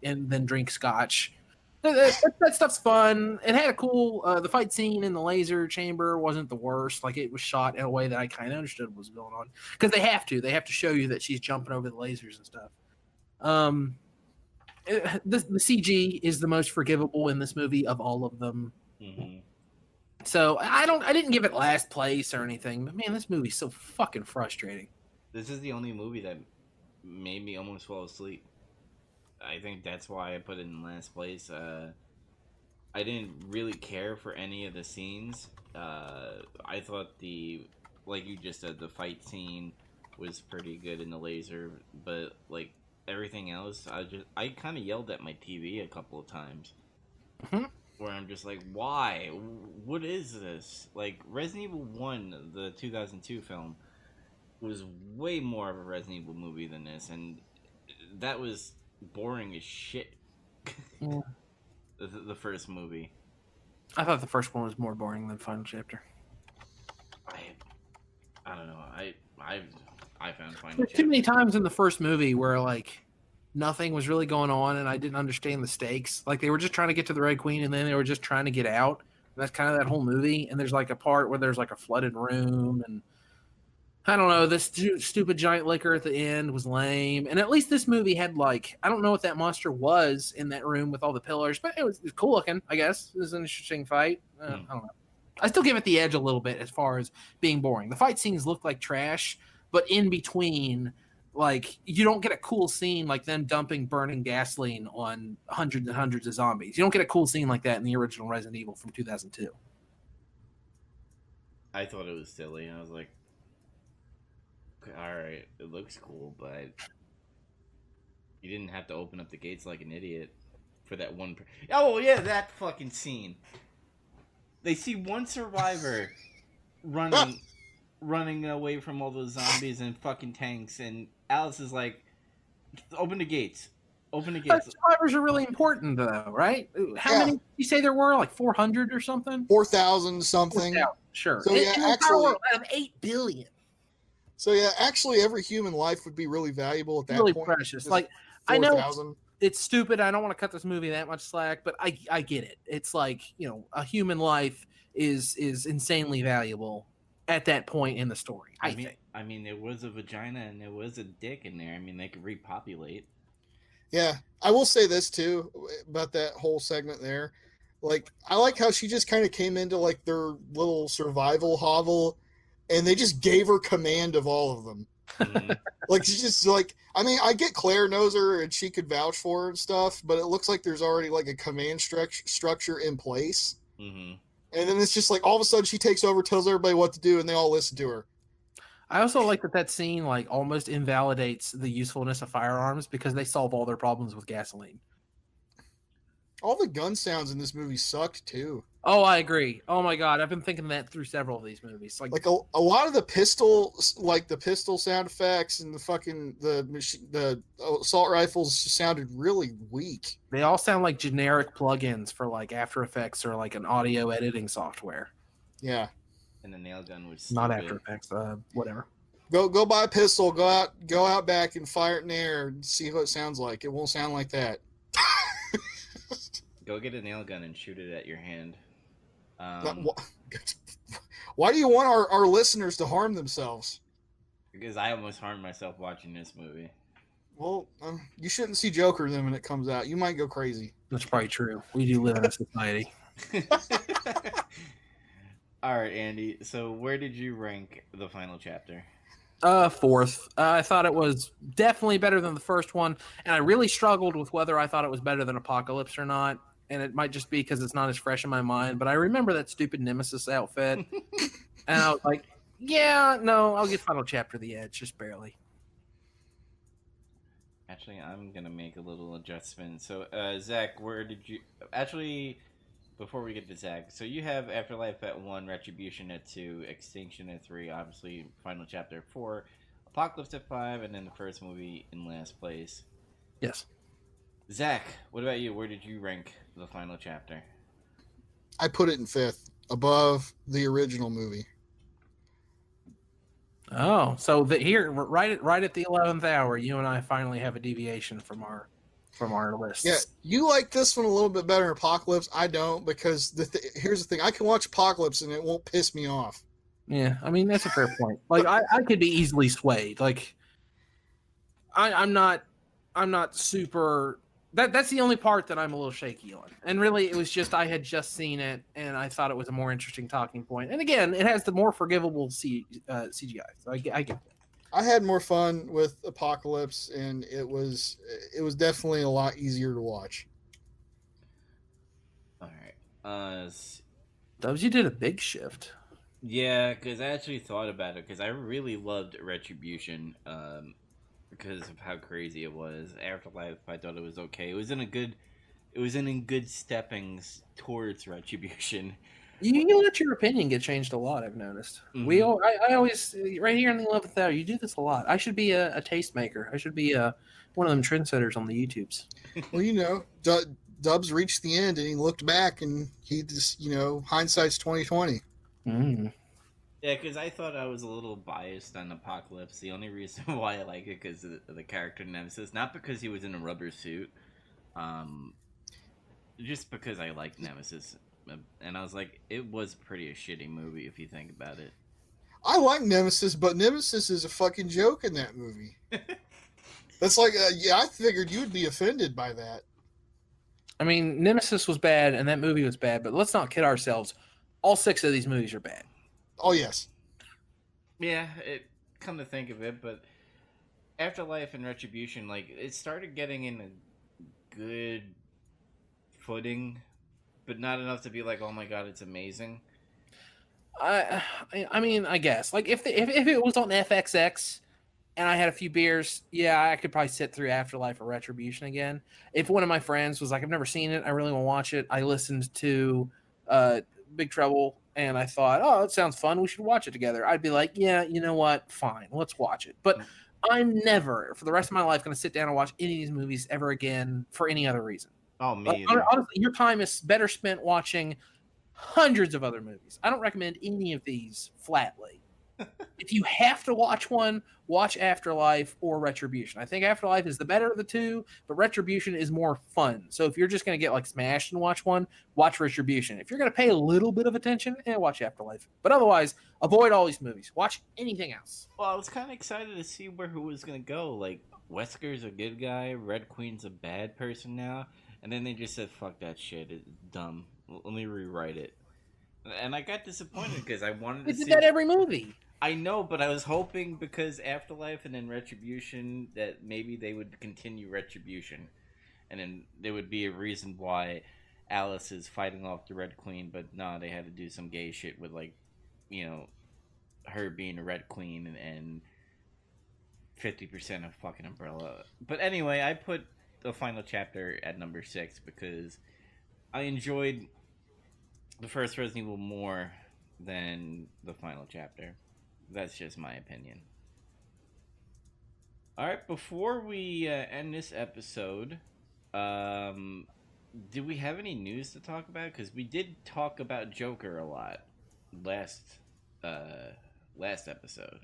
[SPEAKER 3] and then drink scotch. That stuff's fun. It had a cool the fight scene in the laser chamber wasn't the worst. Like it was shot in a way that I kind of understood what was going on because they have to show you that she's jumping over the lasers and stuff. The CG is the most forgivable in this movie of all of them.
[SPEAKER 2] Mm-hmm.
[SPEAKER 3] So I didn't give it last place or anything, but man, this movie's so fucking frustrating.
[SPEAKER 2] This is the only movie that made me almost fall asleep. I think that's why I put it in last place. I didn't really care for any of the scenes. I thought like you just said, the fight scene was pretty good in the laser, but like everything else, I kind of yelled at my TV a couple of times.
[SPEAKER 3] Mm-hmm.
[SPEAKER 2] Where I'm just like, why? What is this? Like, Resident Evil 1, the 2002 film, was way more of a Resident Evil movie than this, and that was boring as shit.
[SPEAKER 3] Yeah.
[SPEAKER 2] The first movie.
[SPEAKER 3] I thought the first one was more boring than Final Chapter.
[SPEAKER 2] I don't know. I found Final
[SPEAKER 3] There's
[SPEAKER 2] Chapter.
[SPEAKER 3] too many times in the first movie where like nothing was really going on and I didn't understand the stakes. Like they were just trying to get to the Red Queen and then they were just trying to get out. And that's kind of that whole movie. And there's like a part where there's like a flooded room and I don't know, this stupid giant liquor at the end was lame. And at least this movie had like, I don't know what that monster was in that room with all the pillars, but it was cool looking, I guess. It was an interesting fight. I don't know. I still give it the edge a little bit as far as being boring. The fight scenes look like trash, but in between, like you don't get a cool scene like them dumping burning gasoline on hundreds and hundreds of zombies. You don't get a cool scene like that in the original Resident Evil from 2002.
[SPEAKER 2] I thought it was silly. I was like, all right, it looks cool, but you didn't have to open up the gates like an idiot for that one. Oh yeah, that fucking scene. They see one survivor running away from all those zombies and fucking tanks, and Alice is like, open the gates. Open the gates.
[SPEAKER 3] But survivors are really important, though, right? How many did you say there were? Like 400 or something?
[SPEAKER 4] 4,000 something.
[SPEAKER 3] 4,000, sure.
[SPEAKER 4] So, yeah, actually,
[SPEAKER 3] out of 8 billion.
[SPEAKER 4] So, yeah, actually, every human life would be really valuable at that
[SPEAKER 3] really
[SPEAKER 4] point.
[SPEAKER 3] Precious. Like, I know
[SPEAKER 4] 4,000.
[SPEAKER 3] It's stupid. I don't want to cut this movie that much slack, but I get it. It's like, you know, a human life is insanely valuable at that point in the story. I
[SPEAKER 2] mean, there was a vagina and there was a dick in there. I mean, they could repopulate.
[SPEAKER 4] Yeah, I will say this too about that whole segment there. Like, I like how she just kind of came into like their little survival hovel, and they just gave her command of all of them.
[SPEAKER 2] Mm-hmm.
[SPEAKER 4] Like, she's just like, I mean, I get Claire knows her and she could vouch for her and stuff, but it looks like there's already like a command structure in place.
[SPEAKER 2] Mm-hmm.
[SPEAKER 4] And then it's just like all of a sudden she takes over, tells everybody what to do, and they all listen to her.
[SPEAKER 3] I also like that scene like almost invalidates the usefulness of firearms because they solve all their problems with gasoline.
[SPEAKER 4] All the gun sounds in this movie sucked too.
[SPEAKER 3] Oh, I agree. Oh my god, I've been thinking that through several of these movies.
[SPEAKER 4] Like a lot of the pistol sound effects and the assault rifles sounded really weak.
[SPEAKER 3] They all sound like generic plugins for like After Effects or like an audio editing software.
[SPEAKER 4] Yeah.
[SPEAKER 2] And the nail gun was
[SPEAKER 3] not
[SPEAKER 2] stupid.
[SPEAKER 3] After Effects, whatever.
[SPEAKER 4] Go buy a pistol, go out back and fire it in the air and see what it sounds like. It won't sound like that.
[SPEAKER 2] Go get a nail gun and shoot it at your hand.
[SPEAKER 4] Why do you want our listeners to harm themselves?
[SPEAKER 2] Because I almost harmed myself watching this movie.
[SPEAKER 4] Well, you shouldn't see Joker then when it comes out. You might go crazy.
[SPEAKER 3] That's probably true. We do live in a society.
[SPEAKER 2] All right, Andy. So where did you rank the final chapter?
[SPEAKER 3] Fourth. I thought it was definitely better than the first one, and I really struggled with whether I thought it was better than Apocalypse or not. And it might just be because it's not as fresh in my mind, but I remember that stupid Nemesis outfit, and I was like, "Yeah, no, I'll give Final Chapter the edge, just barely."
[SPEAKER 2] Actually, I'm gonna make a little adjustment. So, Zach, where did you? Actually, before we get to Zach, so you have Afterlife at 1, Retribution at 2, Extinction at 3, obviously Final Chapter at 4, Apocalypse at 5, and then the first movie in last place.
[SPEAKER 3] Yes.
[SPEAKER 2] Zach, what about you? Where did you rank the final chapter?
[SPEAKER 4] I put it in 5th, above the original movie.
[SPEAKER 3] Oh, so here, right at the 11th hour, you and I finally have a deviation from our lists.
[SPEAKER 4] Yeah, you like this one a little bit better than Apocalypse. I don't, because here's the thing: I can watch Apocalypse and it won't piss me off.
[SPEAKER 3] Yeah, I mean that's a fair point. Like I could be easily swayed. Like I'm not super. That's the only part that I'm a little shaky on. And really, it was just I had just seen it and I thought it was a more interesting talking point. And again, it has the more forgivable CGI. So I get it.
[SPEAKER 4] I had more fun with Apocalypse, and it was definitely a lot easier to watch.
[SPEAKER 2] All right.
[SPEAKER 3] Dubs, you did a big shift.
[SPEAKER 2] Yeah, because I actually thought about it because I really loved Retribution. Because of how crazy it was. Afterlife, I thought it was okay. It was in good steppings towards Retribution.
[SPEAKER 3] You let your opinion get changed a lot. I've noticed.
[SPEAKER 2] Mhm.
[SPEAKER 3] I always right here in the 11th hour. You do this a lot. I should be a tastemaker. I should be one of them trendsetters on the YouTubes.
[SPEAKER 4] Well, Dubs reached the end and he looked back and he just, hindsight's 2020.
[SPEAKER 3] Mm.
[SPEAKER 2] Yeah, because I thought I was a little biased on Apocalypse. The only reason why I like it because of the character Nemesis, not because he was in a rubber suit, just because I like Nemesis. And I was like, it was pretty a shitty movie if you think about it.
[SPEAKER 4] I like Nemesis, but Nemesis is a fucking joke in that movie. That's like, I figured you would be offended by that.
[SPEAKER 3] I mean, Nemesis was bad and that movie was bad, but let's not kid ourselves. All 6 of these movies are bad.
[SPEAKER 4] Oh, yes.
[SPEAKER 2] Yeah, come to think of it, but Afterlife and Retribution, like, it started getting in a good footing, but not enough to be like, oh my god, it's amazing.
[SPEAKER 3] I mean, I guess like if it was on FXX and I had a few beers, yeah, I could probably sit through Afterlife or Retribution again. If one of my friends was like, I've never seen it, I really want to watch it. I listened to Big Trouble and I thought, oh, it sounds fun. We should watch it together. I'd be like, yeah, you know what? Fine, let's watch it. But I'm never, for the rest of my life, going to sit down and watch any of these movies ever again for any other reason.
[SPEAKER 2] Oh, me either.
[SPEAKER 3] Honestly, your time is better spent watching hundreds of other movies. I don't recommend any of these flatly. If you have to watch one, watch Afterlife or Retribution. I think Afterlife is the better of the two, but Retribution is more fun. So if you're just going to get like smashed and watch one, watch Retribution. If you're going to pay a little bit of attention, watch Afterlife. But otherwise, avoid all these movies. Watch anything else.
[SPEAKER 2] Well, I was kind of excited to see where who was going to go. Like, Wesker's a good guy, Red Queen's a bad person now, and then they just said, fuck that shit, it's dumb. Let me rewrite it. And I got disappointed because I wanted to see...
[SPEAKER 3] They did that every movie.
[SPEAKER 2] I know, but I was hoping because Afterlife and then Retribution that maybe they would continue Retribution. And then there would be a reason why Alice is fighting off the Red Queen, but no, they had to do some gay shit with, like, her being a Red Queen and 50% of fucking Umbrella. But anyway, I put the final chapter at number 6 because I enjoyed the first Resident Evil more than the final chapter. That's just my opinion. Alright, before we end this episode, do we have any news to talk about? Because we did talk about Joker a lot last episode.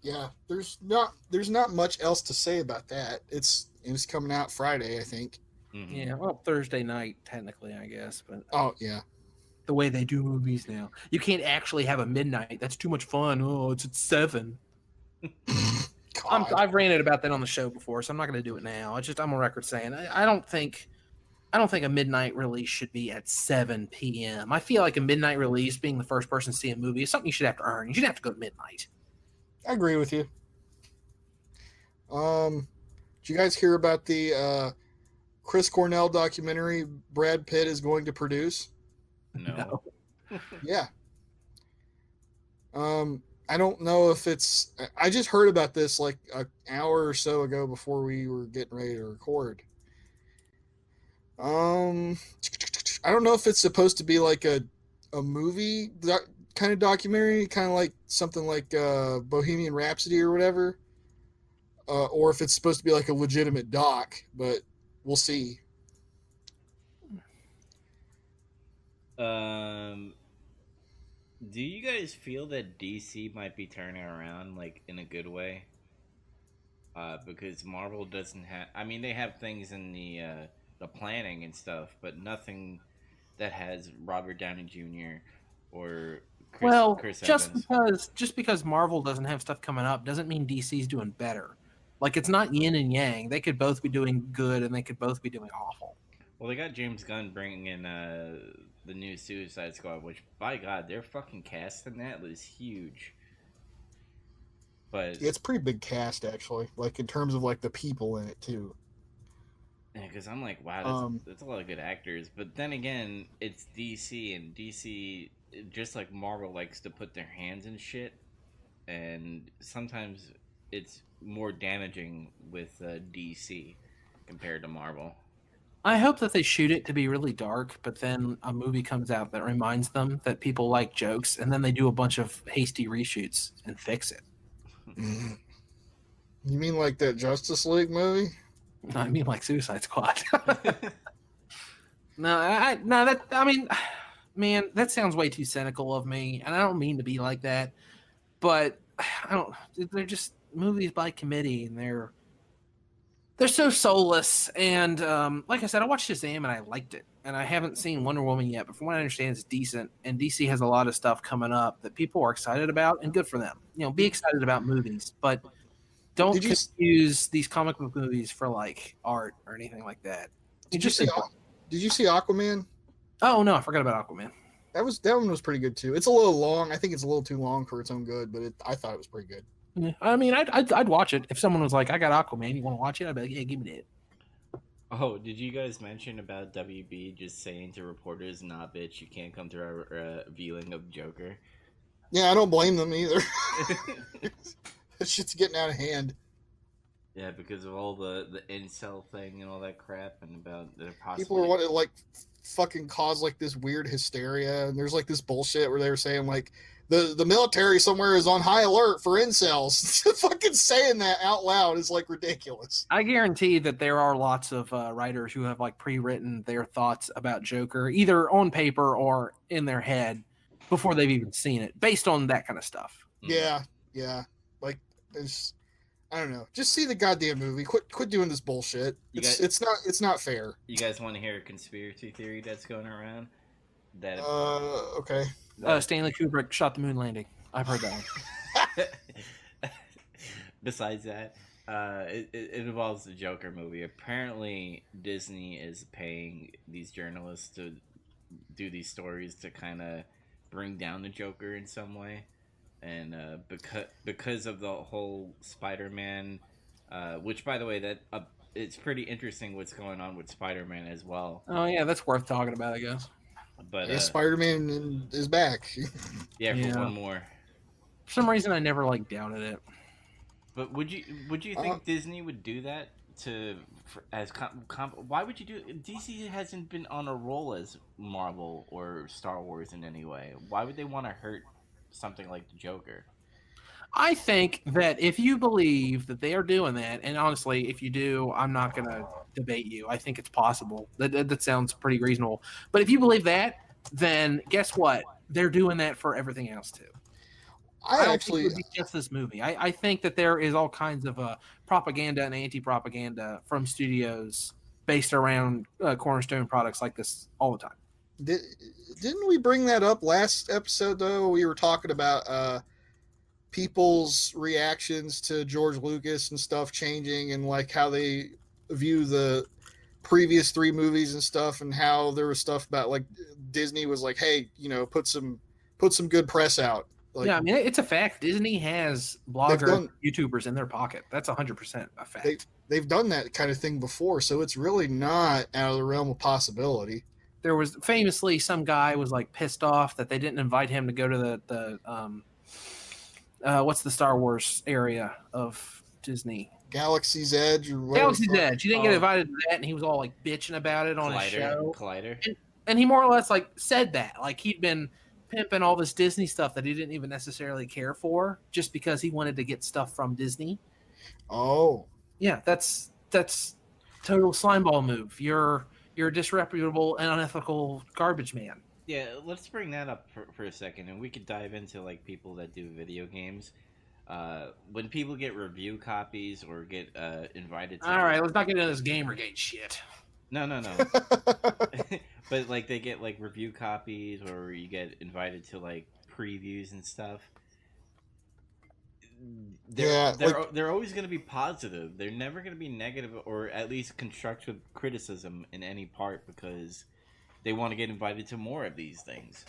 [SPEAKER 4] Yeah, there's not much else to say about that. It's coming out Friday, I think.
[SPEAKER 2] Mm-hmm.
[SPEAKER 3] Yeah, well, Thursday night technically, I guess, but
[SPEAKER 4] oh yeah,
[SPEAKER 3] the way they do movies now, you can't actually have a midnight. That's too much fun. Oh, it's at 7. I've ranted about that on the show before, so I'm not going to do it now. I'm on record saying I don't think a midnight release should be at 7 p.m. I feel like a midnight release, being the first person to see a movie, is something you should have to earn. You shouldn't have to go to midnight.
[SPEAKER 4] I agree with you. Did you guys hear about the Chris Cornell documentary Brad Pitt is going to produce?
[SPEAKER 2] No.
[SPEAKER 4] Yeah. I don't know if it's... I just heard about this like an hour or so ago before we were getting ready to record. I don't know if it's supposed to be like a movie kind of documentary, kind of like something like Bohemian Rhapsody or whatever, or if it's supposed to be like a legitimate doc, but we'll see.
[SPEAKER 2] Do you guys feel that DC might be turning around, like, in a good way? Because Marvel doesn't have. I mean, they have things in the planning and stuff, but nothing that has Robert Downey Jr. or
[SPEAKER 3] Well,
[SPEAKER 2] Chris
[SPEAKER 3] just
[SPEAKER 2] Evans.
[SPEAKER 3] because just because Marvel doesn't have stuff coming up doesn't mean DC's doing better. Like it's not yin and yang. They could both be doing good and they could both be doing awful.
[SPEAKER 2] Well, they got James Gunn bringing in the new Suicide Squad, which, by God, their fucking cast in that was huge. But
[SPEAKER 4] Yeah, it's a pretty big cast actually, like in terms of like the people in it too.
[SPEAKER 2] yeah, because I'm like, wow,
[SPEAKER 4] Um,
[SPEAKER 2] that's a lot of good actors. But then again, it's DC, and DC, just like Marvel, likes to put their hands in shit, and sometimes it's more damaging with DC compared to Marvel.
[SPEAKER 3] I hope that they shoot it to be really dark, but then a movie comes out that reminds them that people like jokes, and then they do a bunch of hasty reshoots and fix it.
[SPEAKER 4] you mean like that Justice League movie?
[SPEAKER 3] I mean, like Suicide Squad. I mean, man, that sounds way too cynical of me, and I don't mean to be like that, but I don't. They're just movies by committee, and they're so soulless. And like I said, I watched Shazam and I liked it, and I haven't seen Wonder Woman yet, but from what I understand, it's decent. And DC has a lot of stuff coming up that people are excited about, and good for them. You know, be excited about movies, but don't
[SPEAKER 4] Did you
[SPEAKER 3] confuse these comic book movies for like art or anything like that.
[SPEAKER 4] did you see did you see Aquaman?
[SPEAKER 3] Oh no, I forgot about Aquaman.
[SPEAKER 4] That one was pretty good too. It's a little long. I think it's a little too long for its own good, but I thought it was pretty good.
[SPEAKER 3] Yeah, I mean, I'd watch it if someone was like, "I got Aquaman, you want to watch it?" I'd be like, "Yeah, give me that."
[SPEAKER 2] Oh, did you guys mention about WB just saying to reporters, "Nah, bitch, you can't come to our viewing of Joker"?
[SPEAKER 4] Yeah, I don't blame them either. That shit's getting out of hand.
[SPEAKER 2] Yeah, because of all the incel thing and all that crap, and about their
[SPEAKER 4] People are wanting to like fucking cause like this weird hysteria, and there's like this bullshit where they were saying like the military somewhere is on high alert for incels. Fucking saying that out loud is like ridiculous.
[SPEAKER 3] I guarantee that there are lots of writers who have like pre-written their thoughts about Joker, either on paper or in their head, before they've even seen it, based on that kind of stuff.
[SPEAKER 4] Yeah. Like it's, I don't know. Just see the goddamn movie. Quit doing this bullshit. It's not fair.
[SPEAKER 2] You guys want to hear a conspiracy theory that's going around? That
[SPEAKER 4] Okay.
[SPEAKER 3] Stanley Kubrick shot the moon landing. I've heard that one.
[SPEAKER 2] Besides that, it involves the Joker movie. Apparently, Disney is paying these journalists to do these stories to kind of bring down the Joker in some way, and because of the whole Spider-Man, which, by the way, that it's pretty interesting what's going on with Spider-Man as well.
[SPEAKER 3] Oh yeah, that's worth talking about, I guess.
[SPEAKER 2] But
[SPEAKER 4] yeah, Spider-Man is back.
[SPEAKER 2] Yeah, for one more.
[SPEAKER 3] For some reason, I never like doubted it.
[SPEAKER 2] But would you think Disney would do that why would you do DC hasn't been on a roll as Marvel or Star Wars in any way. Why would they want to hurt something like the Joker?
[SPEAKER 3] I think that if you believe that they are doing that, and honestly, if you do, I'm not going to debate you. I think it's possible. That sounds pretty reasonable. But if you believe that, then guess what? They're doing that for everything else too. I don't think it would be just this movie. I think that there is all kinds of propaganda and anti-propaganda from studios based around Cornerstone products like this all the time.
[SPEAKER 4] Didn't we bring that up last episode though? We were talking about people's reactions to George Lucas and stuff changing, and like how they view the previous 3 movies and stuff, and how there was stuff about like Disney was like, hey, you know, put some good press out. Like,
[SPEAKER 3] yeah, I mean, it's a fact. Disney has bloggers, YouTubers in their pocket. That's 100% a fact.
[SPEAKER 4] They've done that kind of thing before, so it's really not out of the realm of possibility.
[SPEAKER 3] There was famously some guy was like pissed off that they didn't invite him to go to the what's the Star Wars area of Disney?
[SPEAKER 4] Galaxy's Edge or whatever.
[SPEAKER 3] Galaxy's Edge. He didn't get invited to that, and he was all like bitching about it on his show.
[SPEAKER 2] Collider.
[SPEAKER 3] And he more or less like said that. Like he'd been pimping all this Disney stuff that he didn't even necessarily care for just because he wanted to get stuff from Disney.
[SPEAKER 4] Oh.
[SPEAKER 3] Yeah, that's total slimeball move. You're a disreputable and unethical garbage man.
[SPEAKER 2] Yeah, let's bring that up for a second, and we could dive into like people that do video games. When people get review copies or get invited to
[SPEAKER 3] All right, let's not get into this Gamergate shit.
[SPEAKER 2] no, but like they get like review copies or you get invited to like previews and stuff. they're
[SPEAKER 4] Yeah,
[SPEAKER 2] they're
[SPEAKER 4] like
[SPEAKER 2] they're always going to be positive. They're never going to be negative or at least constructive criticism in any part because they want to get invited to more of these things.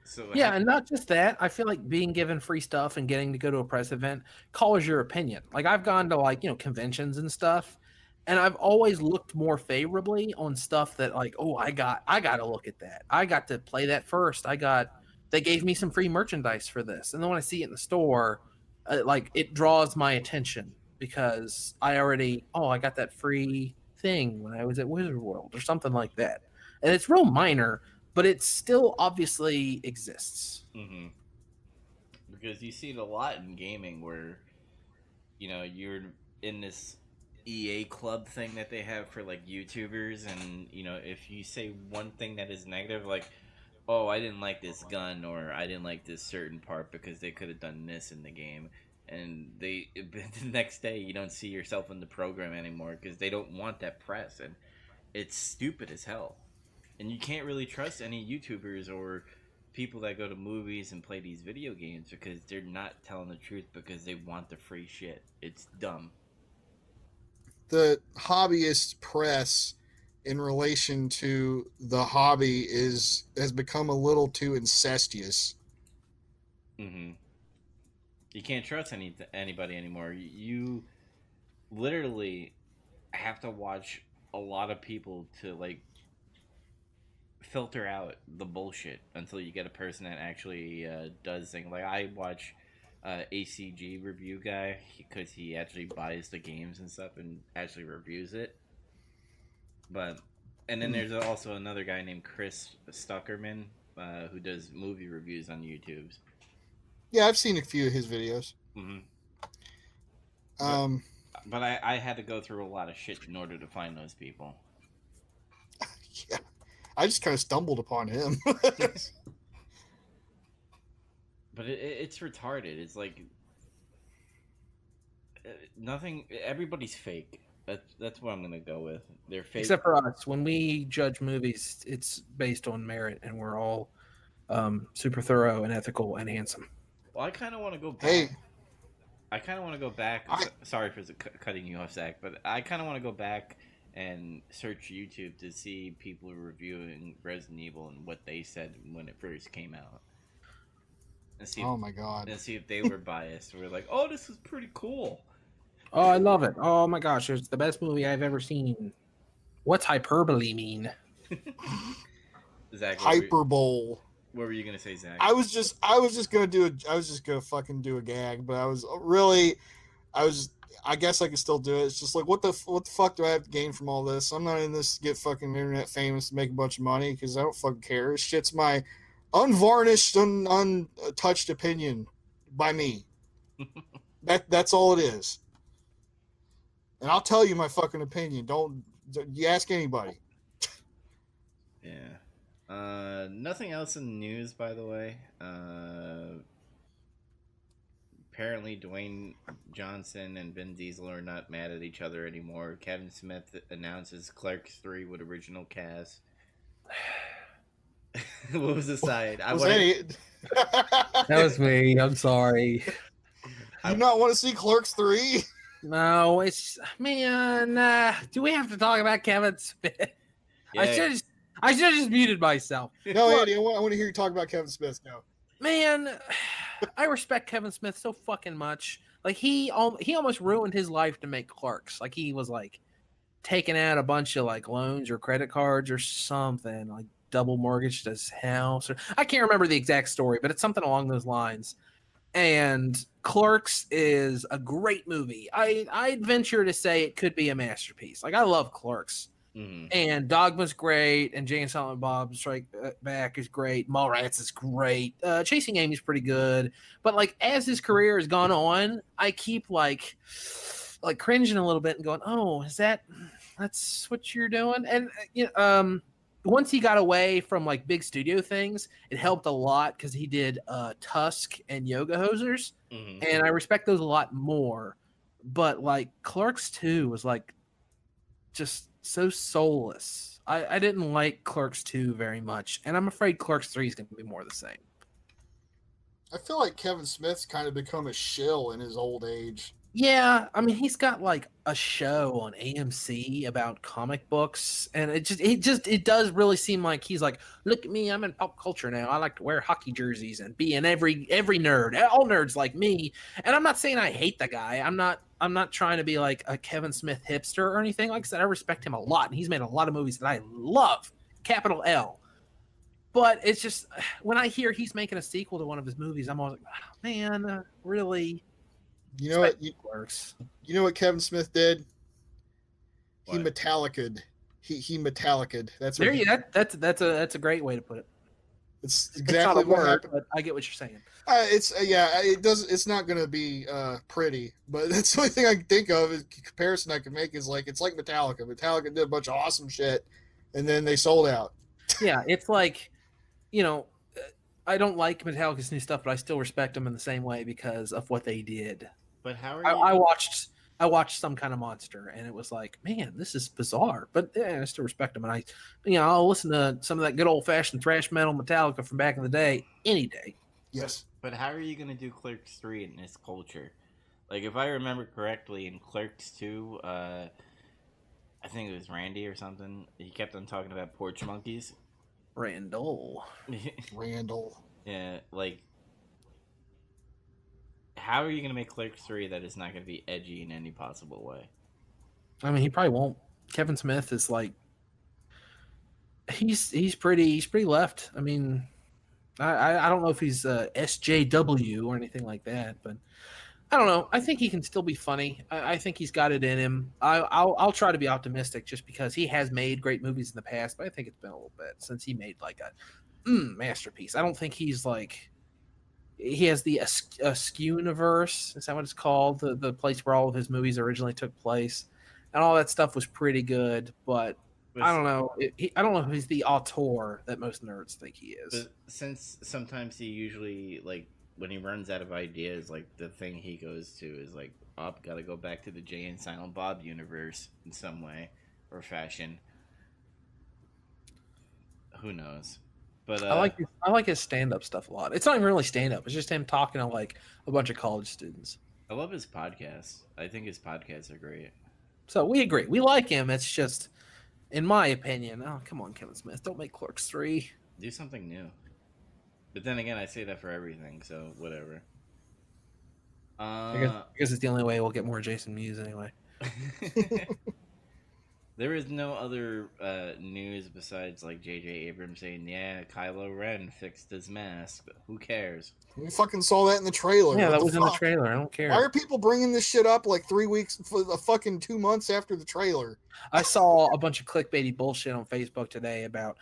[SPEAKER 2] So
[SPEAKER 3] Yeah, and not just that. I feel like being given free stuff and getting to go to a press event colors your opinion. Like I've gone to like, conventions and stuff, and I've always looked more favorably on stuff that like, oh, I got to look at that. I got to play that first. They gave me some free merchandise for this. And then when I see it in the store, like it draws my attention because I got that free thing when I was at Wizard World or something like that. And it's real minor, but it still obviously exists.
[SPEAKER 2] hmm because you see it a lot in gaming where you're in this EA club thing that they have for like YouTubers, and if you say one thing that is negative, like, oh, I didn't like this gun or I didn't like this certain part because they could have done this in the game, and the next day you don't see yourself in the program anymore because they don't want that press, and it's stupid as hell. And you can't really trust any YouTubers or people that go to movies and play these video games because they're not telling the truth because they want the free shit. It's dumb.
[SPEAKER 4] the hobbyist press in relation to the hobby has become a little too incestuous.
[SPEAKER 2] hmm You can't trust anybody anymore. You literally have to watch a lot of people to like filter out the bullshit until you get a person that actually does things. Like I watch ACG review guy because he actually buys the games and stuff and actually reviews it. But and then there's also another guy named Chris Stuckerman who does movie reviews on YouTube.
[SPEAKER 4] Yeah, I've seen a few of his videos.
[SPEAKER 2] Mm-hmm.
[SPEAKER 4] Um,
[SPEAKER 2] But I had to go through a lot of shit in order to find those people.
[SPEAKER 4] yeah, I just kind of stumbled upon him.
[SPEAKER 2] But it's retarded. It's like nothing. Everybody's fake. That's what I'm gonna go with. They're fake.
[SPEAKER 3] Except for us, when we judge movies, it's based on merit, and we're all super thorough and ethical and handsome.
[SPEAKER 2] Well, I kind of want to go back.
[SPEAKER 4] Hey,
[SPEAKER 2] I kind of want to go back. Sorry for cutting you off, Zach, but I kind of want to go back and search YouTube to see people reviewing Resident Evil and what they said when it first came out. And see
[SPEAKER 4] oh my god,
[SPEAKER 2] and see if they were biased. We're like, oh, this is pretty cool.
[SPEAKER 3] Oh, I love it. Oh my gosh, it's the best movie I've ever seen. What's hyperbole mean?
[SPEAKER 2] Zach,
[SPEAKER 4] hyperbole.
[SPEAKER 2] What were you gonna say, Zach?
[SPEAKER 4] I was just gonna fucking do a gag, but I guess I could still do it. It's just like what the fuck do I have to gain from all this? I'm not in this to get fucking internet famous to make a bunch of money because I don't fucking care. This shit's my unvarnished, untouched opinion by me. That's all it is. And I'll tell you my fucking opinion. Don't you ask anybody.
[SPEAKER 2] Yeah. Nothing else in the news, by the way. Apparently, Dwayne Johnson and Vin Diesel are not mad at each other anymore. Kevin Smith announces Clerks 3 with original cast. What was the side?
[SPEAKER 3] That was me. I'm sorry.
[SPEAKER 4] You not want to see Clerks 3?
[SPEAKER 3] No, it's man. Do we have to talk about Kevin Smith?
[SPEAKER 2] Yeah.
[SPEAKER 3] I should have just muted myself.
[SPEAKER 4] No, Andy, I want to hear you talk about Kevin Smith now.
[SPEAKER 3] Man, I respect Kevin Smith so fucking much. Like he almost ruined his life to make Clerks. Like he was like taking out a bunch of like loans or credit cards or something, like double mortgaged his house. Or I can't remember the exact story, but it's something along those lines. And Clerks is a great movie. I'd venture to say it could be a masterpiece. Like I love Clerks.
[SPEAKER 2] Mm-hmm.
[SPEAKER 3] And Dogma's great, and Jay and Silent Bob Strike Back is great. Mallrats is great. Chasing Amy's pretty good, but like as his career has gone on, I keep like cringing a little bit and going, "Oh, that's what you're doing?" And once he got away from like big studio things, it helped a lot because he did Tusk and Yoga Hosers, and I respect those a lot more. But like Clerks 2 was like just so soulless. I didn't like Clerks 2 very much, and I'm afraid Clerks 3 is going to be more the same.
[SPEAKER 4] I feel like Kevin Smith's kind of become a shill in his old age.
[SPEAKER 3] Yeah, I mean he's got like a show on AMC about comic books, and it does really seem like he's like, look at me, I'm in pop culture now. I like to wear hockey jerseys and be in every nerd, all nerds like me. And I'm not saying I hate the guy. I'm not trying to be like a Kevin Smith hipster or anything. Like I said, I respect him a lot, and he's made a lot of movies that I love, capital L. But it's just when I hear he's making a sequel to one of his movies, I'm always like, oh, man, really?
[SPEAKER 4] You know what?
[SPEAKER 3] Works.
[SPEAKER 4] You know what Kevin Smith did? He
[SPEAKER 2] What?
[SPEAKER 4] Metallica'd. He Metallica'd. That's what
[SPEAKER 3] There you. That's a great way to put it.
[SPEAKER 4] It's
[SPEAKER 3] It's
[SPEAKER 4] exactly
[SPEAKER 3] not a
[SPEAKER 4] what
[SPEAKER 3] word,
[SPEAKER 4] happened.
[SPEAKER 3] but I get what you're saying.
[SPEAKER 4] It does. It's not going to be pretty, but that's the only thing I can think of. Is comparison I can make is like it's like Metallica. Metallica did a bunch of awesome shit, and then they sold out.
[SPEAKER 3] Yeah, it's like, you know, I don't like Metallica's new stuff, but I still respect them in the same way because of what they did.
[SPEAKER 2] But how are
[SPEAKER 3] I
[SPEAKER 2] you?
[SPEAKER 3] watched Some Kind of Monster, and it was like, man, this is bizarre, but yeah, I still respect them, and I'll listen to some of that good old fashioned thrash metal Metallica from back in the day any day.
[SPEAKER 4] Yes.
[SPEAKER 2] But how are you gonna do Clerks 3 in this culture? Like, if I remember correctly, in Clerks 2, I think it was Randy or something. He kept on talking about porch monkeys.
[SPEAKER 3] Randall.
[SPEAKER 4] Randall.
[SPEAKER 2] Yeah, like, how are you gonna make Clerks 3 that is not gonna be edgy in any possible way?
[SPEAKER 3] I mean, he probably won't. Kevin Smith is like, he's pretty left. I mean, I don't know if he's SJW or anything like that, but I don't know. I think he can still be funny. I think he's got it in him. I'll try to be optimistic just because he has made great movies in the past, but I think it's been a little bit since he made like a masterpiece. I don't think he's like, he has the Askew-universe. Is that what it's called? The place where all of his movies originally took place, and all that stuff was pretty good. But I don't know. I don't know if he's the auteur that most nerds think he is.
[SPEAKER 2] But since sometimes he usually, like, when he runs out of ideas, like, the thing he goes to is like, oh, gotta go back to the Jay and Silent Bob universe in some way or fashion. Who knows? But
[SPEAKER 3] I like his stand up stuff a lot. It's not even really stand up. It's just him talking to like a bunch of college students.
[SPEAKER 2] I love his podcasts. I think his podcasts are great.
[SPEAKER 3] So we agree. We like him. It's just, in my opinion, oh come on, Kevin Smith, don't make Clerks 3.
[SPEAKER 2] Do something new. But then again, I say that for everything, so whatever.
[SPEAKER 3] I guess it's the only way we'll get more Jason Mewes anyway.
[SPEAKER 2] There is no other news besides like J.J. Abrams saying, "Yeah, Kylo Ren fixed his mask." Who cares?
[SPEAKER 4] We fucking saw that in the trailer.
[SPEAKER 3] Yeah,
[SPEAKER 4] What
[SPEAKER 3] that
[SPEAKER 4] the
[SPEAKER 3] was in the
[SPEAKER 4] fuck?
[SPEAKER 3] trailer. I don't care.
[SPEAKER 4] Why are people bringing this shit up like 3 weeks for the fucking 2 months after the trailer?
[SPEAKER 3] I saw a bunch of clickbaity bullshit on Facebook today about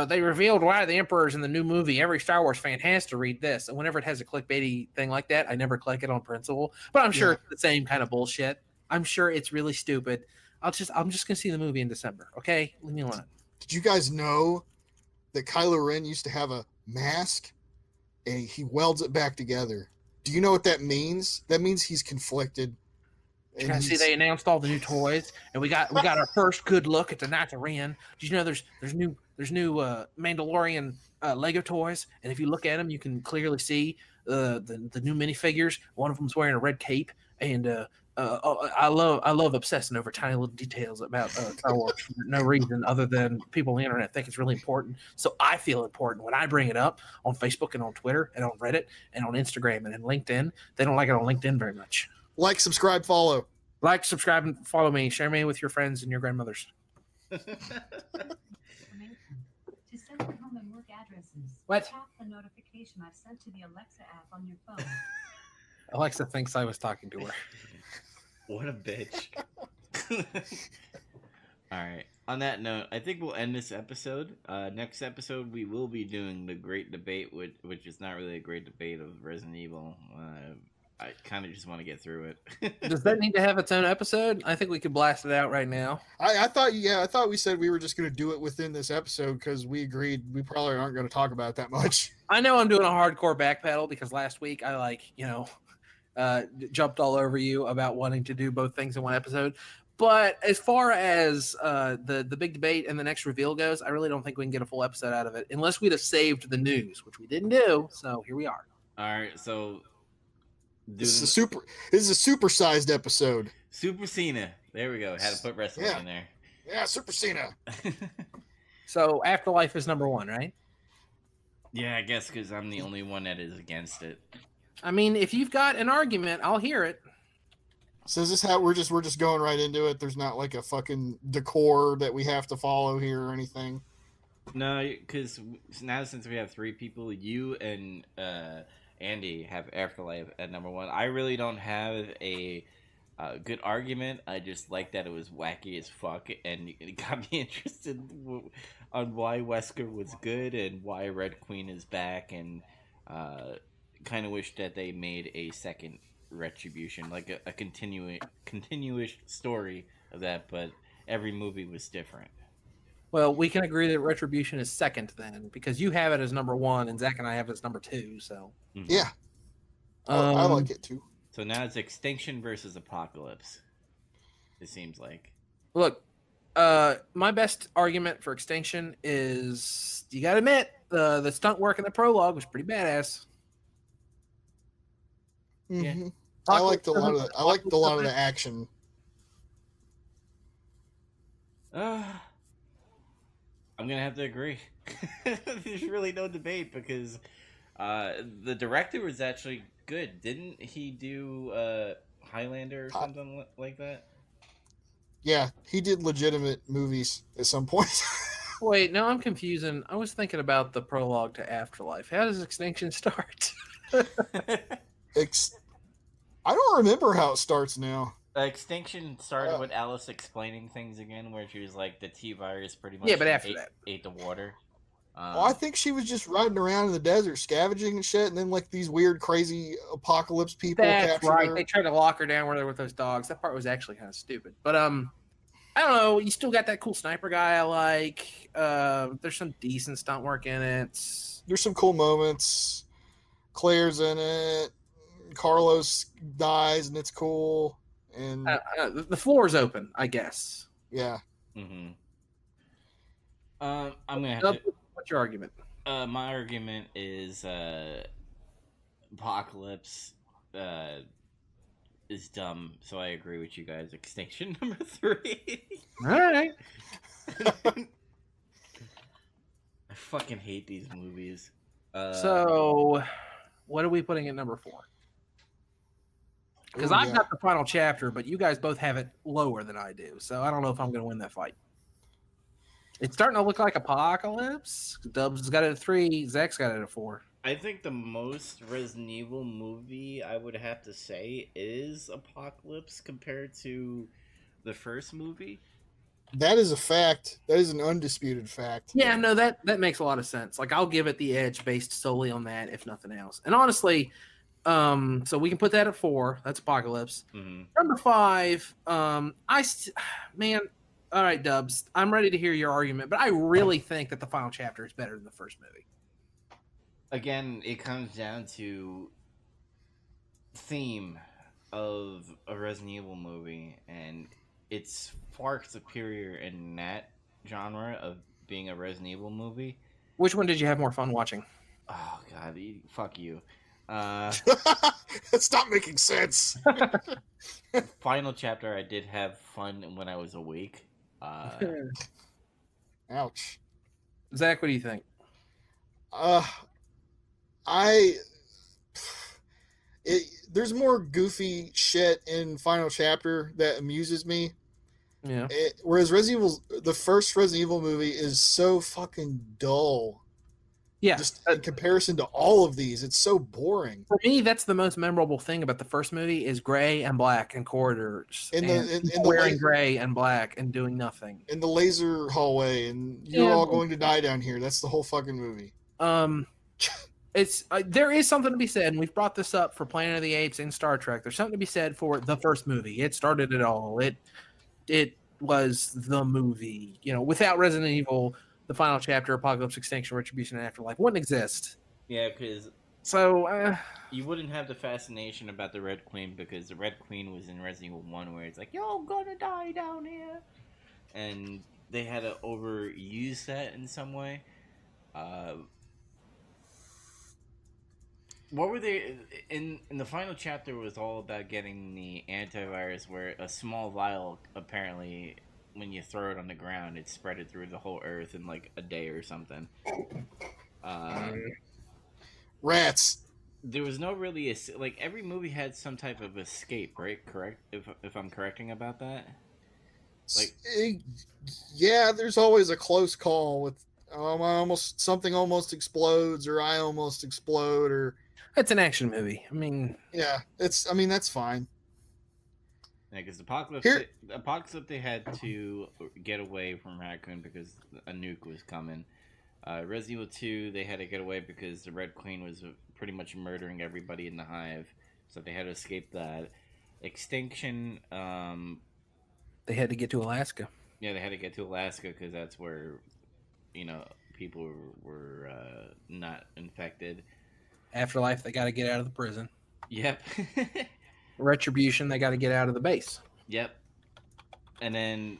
[SPEAKER 3] they revealed why the Emperor's in the new movie. Every Star Wars fan has to read this. And whenever it has a clickbaity thing like that, I never click it on principle. But I'm sure it's the same kind of bullshit. I'm sure it's really stupid. I'm just gonna see the movie in December. Okay, leave me alone.
[SPEAKER 4] Did you guys know that Kylo Ren used to have a mask and he welds it back together? Do you know what that means? That means he's conflicted.
[SPEAKER 3] And I see they announced all the new toys, and we got our first good look at the Knights of Ren. Did you know there's new Mandalorian Lego toys, and if you look at them, you can clearly see the new minifigures. One of them's wearing a red cape, and I love obsessing over tiny little details about Star Wars for no reason other than people on the internet think it's really important. So I feel important when I bring it up on Facebook and on Twitter and on Reddit and on Instagram and on LinkedIn. They don't like it on LinkedIn very much.
[SPEAKER 4] Like, subscribe, follow.
[SPEAKER 3] Like, subscribe, and follow me. Share me with your friends and your grandmothers.
[SPEAKER 5] To send your home and work addresses,
[SPEAKER 3] What?
[SPEAKER 5] tap the notification I've sent to the Alexa app on your phone.
[SPEAKER 3] Alexa thinks I was talking to her.
[SPEAKER 2] What a bitch. Alright. On that note, I think we'll end this episode. Next episode, we will be doing the great debate, which is not really a great debate of Resident Evil. I kind of just want to get through it.
[SPEAKER 3] Does that need to have its own episode? I think we could blast it out right now.
[SPEAKER 4] I thought we said we were just going to do it within this episode because we agreed we probably aren't going to talk about it that much.
[SPEAKER 3] I know I'm doing a hardcore backpedal because last week I jumped all over you about wanting to do both things in one episode. But as far as the big debate and the next reveal goes, I really don't think we can get a full episode out of it unless we'd have saved the news, which we didn't do. So here we are.
[SPEAKER 2] All right, so
[SPEAKER 4] This is a supersized episode.
[SPEAKER 2] Super Cena. There we go. Had to put wrestling in there.
[SPEAKER 4] Yeah, Super Cena.
[SPEAKER 3] So Afterlife is number one, right?
[SPEAKER 2] Yeah, I guess because I'm the only one that is against it.
[SPEAKER 3] I mean, if you've got an argument, I'll hear it.
[SPEAKER 4] So is this how we're just going right into it? There's not like a fucking decor that we have to follow here or anything.
[SPEAKER 2] No, because now since we have three people, you and Andy have Afterlife at number one. I really don't have a good argument. I just like that it was wacky as fuck, and it got me interested on why Wesker was good and why Red Queen is back, and kind of wish that they made a second Retribution, like a continuous story of that, but every movie was different.
[SPEAKER 3] Well, we can agree that Retribution is second then, because you have it as number one, and Zach and I have it as number two. So
[SPEAKER 4] yeah, I like it too.
[SPEAKER 2] So now it's Extinction versus Apocalypse. It seems like.
[SPEAKER 3] Look, my best argument for Extinction is you got to admit the stunt work in the prologue was pretty badass.
[SPEAKER 4] Mm-hmm.
[SPEAKER 3] Yeah.
[SPEAKER 4] I liked a lot of the action.
[SPEAKER 2] I'm gonna have to agree. There's really no debate because the director was actually good. Didn't he do Highlander or something like that?
[SPEAKER 4] Yeah, he did legitimate movies at some point.
[SPEAKER 3] Wait, no, I'm confusing. I was thinking about the prologue to Afterlife. How does Extinction start?
[SPEAKER 4] I don't remember how it starts now.
[SPEAKER 2] Extinction started with Alice explaining things again, where she was like, the T-virus pretty much
[SPEAKER 3] but after that
[SPEAKER 2] ate the water.
[SPEAKER 4] I think she was just riding around in the desert scavenging and shit, and then like these weird, crazy apocalypse people captured
[SPEAKER 3] right.
[SPEAKER 4] her.
[SPEAKER 3] They tried to lock her down where they were with those dogs. That part was actually kind of stupid. But I don't know. You still got that cool sniper guy I like. There's some decent stunt work in it.
[SPEAKER 4] There's some cool moments. Claire's in it. Carlos dies, and it's cool. And
[SPEAKER 3] the floor is open, I guess.
[SPEAKER 4] Yeah.
[SPEAKER 2] Mm-hmm. I'm gonna have to.
[SPEAKER 3] What's your argument?
[SPEAKER 2] My argument is Apocalypse is dumb, so I agree with you guys. Extinction number 3.
[SPEAKER 3] All right.
[SPEAKER 2] I fucking hate these movies.
[SPEAKER 3] So, what are we putting at number 4? Because I've got the final chapter, but you guys both have it lower than I do. So I don't know if I'm going to win that fight. It's starting to look like Apocalypse. Dubs has got it at 3. Zach's got it at 4.
[SPEAKER 2] I think the most Resident Evil movie I would have to say is Apocalypse compared to the first movie.
[SPEAKER 4] That is a fact. That is an undisputed fact.
[SPEAKER 3] Yeah, no, that makes a lot of sense. Like, I'll give it the edge based solely on that, if nothing else. And honestly, so we can put that at 4. That's Apocalypse.
[SPEAKER 2] Mm-hmm.
[SPEAKER 3] Number 5, man, all right, Dubs, I'm ready to hear your argument, but I really think that the final chapter is better than the first movie.
[SPEAKER 2] Again, it comes down to theme of a Resident Evil movie, and it's far superior in that genre of being a Resident Evil movie.
[SPEAKER 3] Which one did you have more fun watching?
[SPEAKER 2] Oh, God, fuck you.
[SPEAKER 4] Stop making sense.
[SPEAKER 2] Final chapter, I did have fun when I was awake.
[SPEAKER 4] Ouch.
[SPEAKER 3] Zach, what do you think?
[SPEAKER 4] There's more goofy shit in Final Chapter that amuses me.
[SPEAKER 3] Yeah.
[SPEAKER 4] Whereas the first Resident Evil movie is so fucking dull.
[SPEAKER 3] Yeah.
[SPEAKER 4] Just in comparison to all of these, it's so boring.
[SPEAKER 3] For me, that's the most memorable thing about the first movie is gray and black and corridors. Wearing gray and black and doing nothing.
[SPEAKER 4] In the laser hallway, and you're all going to die down here. That's the whole fucking movie.
[SPEAKER 3] It's there is something to be said, and we've brought this up for Planet of the Apes and Star Trek. There's something to be said for the first movie. It started it all. It was the movie. You know, without Resident Evil, the final chapter, Apocalypse, Extinction, Retribution, and Afterlife wouldn't exist.
[SPEAKER 2] Yeah, because
[SPEAKER 3] So
[SPEAKER 2] you wouldn't have the fascination about the Red Queen, because the Red Queen was in Resident Evil 1 where it's like, you're gonna die down here. And they had to overuse that in some way. What were they in the final chapter? Was all about getting the antivirus, where a small vial, apparently when you throw it on the ground, it spread it through the whole earth in like a day or something.
[SPEAKER 4] Rats.
[SPEAKER 2] There was no really like every movie had some type of escape, right? Correct, if I'm correcting about that. Like,
[SPEAKER 4] Yeah, there's always a close call with something almost explodes, or I almost explode, or
[SPEAKER 3] it's an action movie. I mean,
[SPEAKER 4] that's fine.
[SPEAKER 2] yeah, because Apocalypse, they had to get away from Raccoon because a nuke was coming. Resident Evil 2, they had to get away because the Red Queen was pretty much murdering everybody in the hive, so they had to escape that. Extinction,
[SPEAKER 3] they had to get to Alaska.
[SPEAKER 2] yeah, they had to get to Alaska because that's where, people were not infected.
[SPEAKER 3] Afterlife, they got to get out of the prison.
[SPEAKER 2] Yep.
[SPEAKER 3] Retribution, they got to get out of the base.
[SPEAKER 2] Yep. And then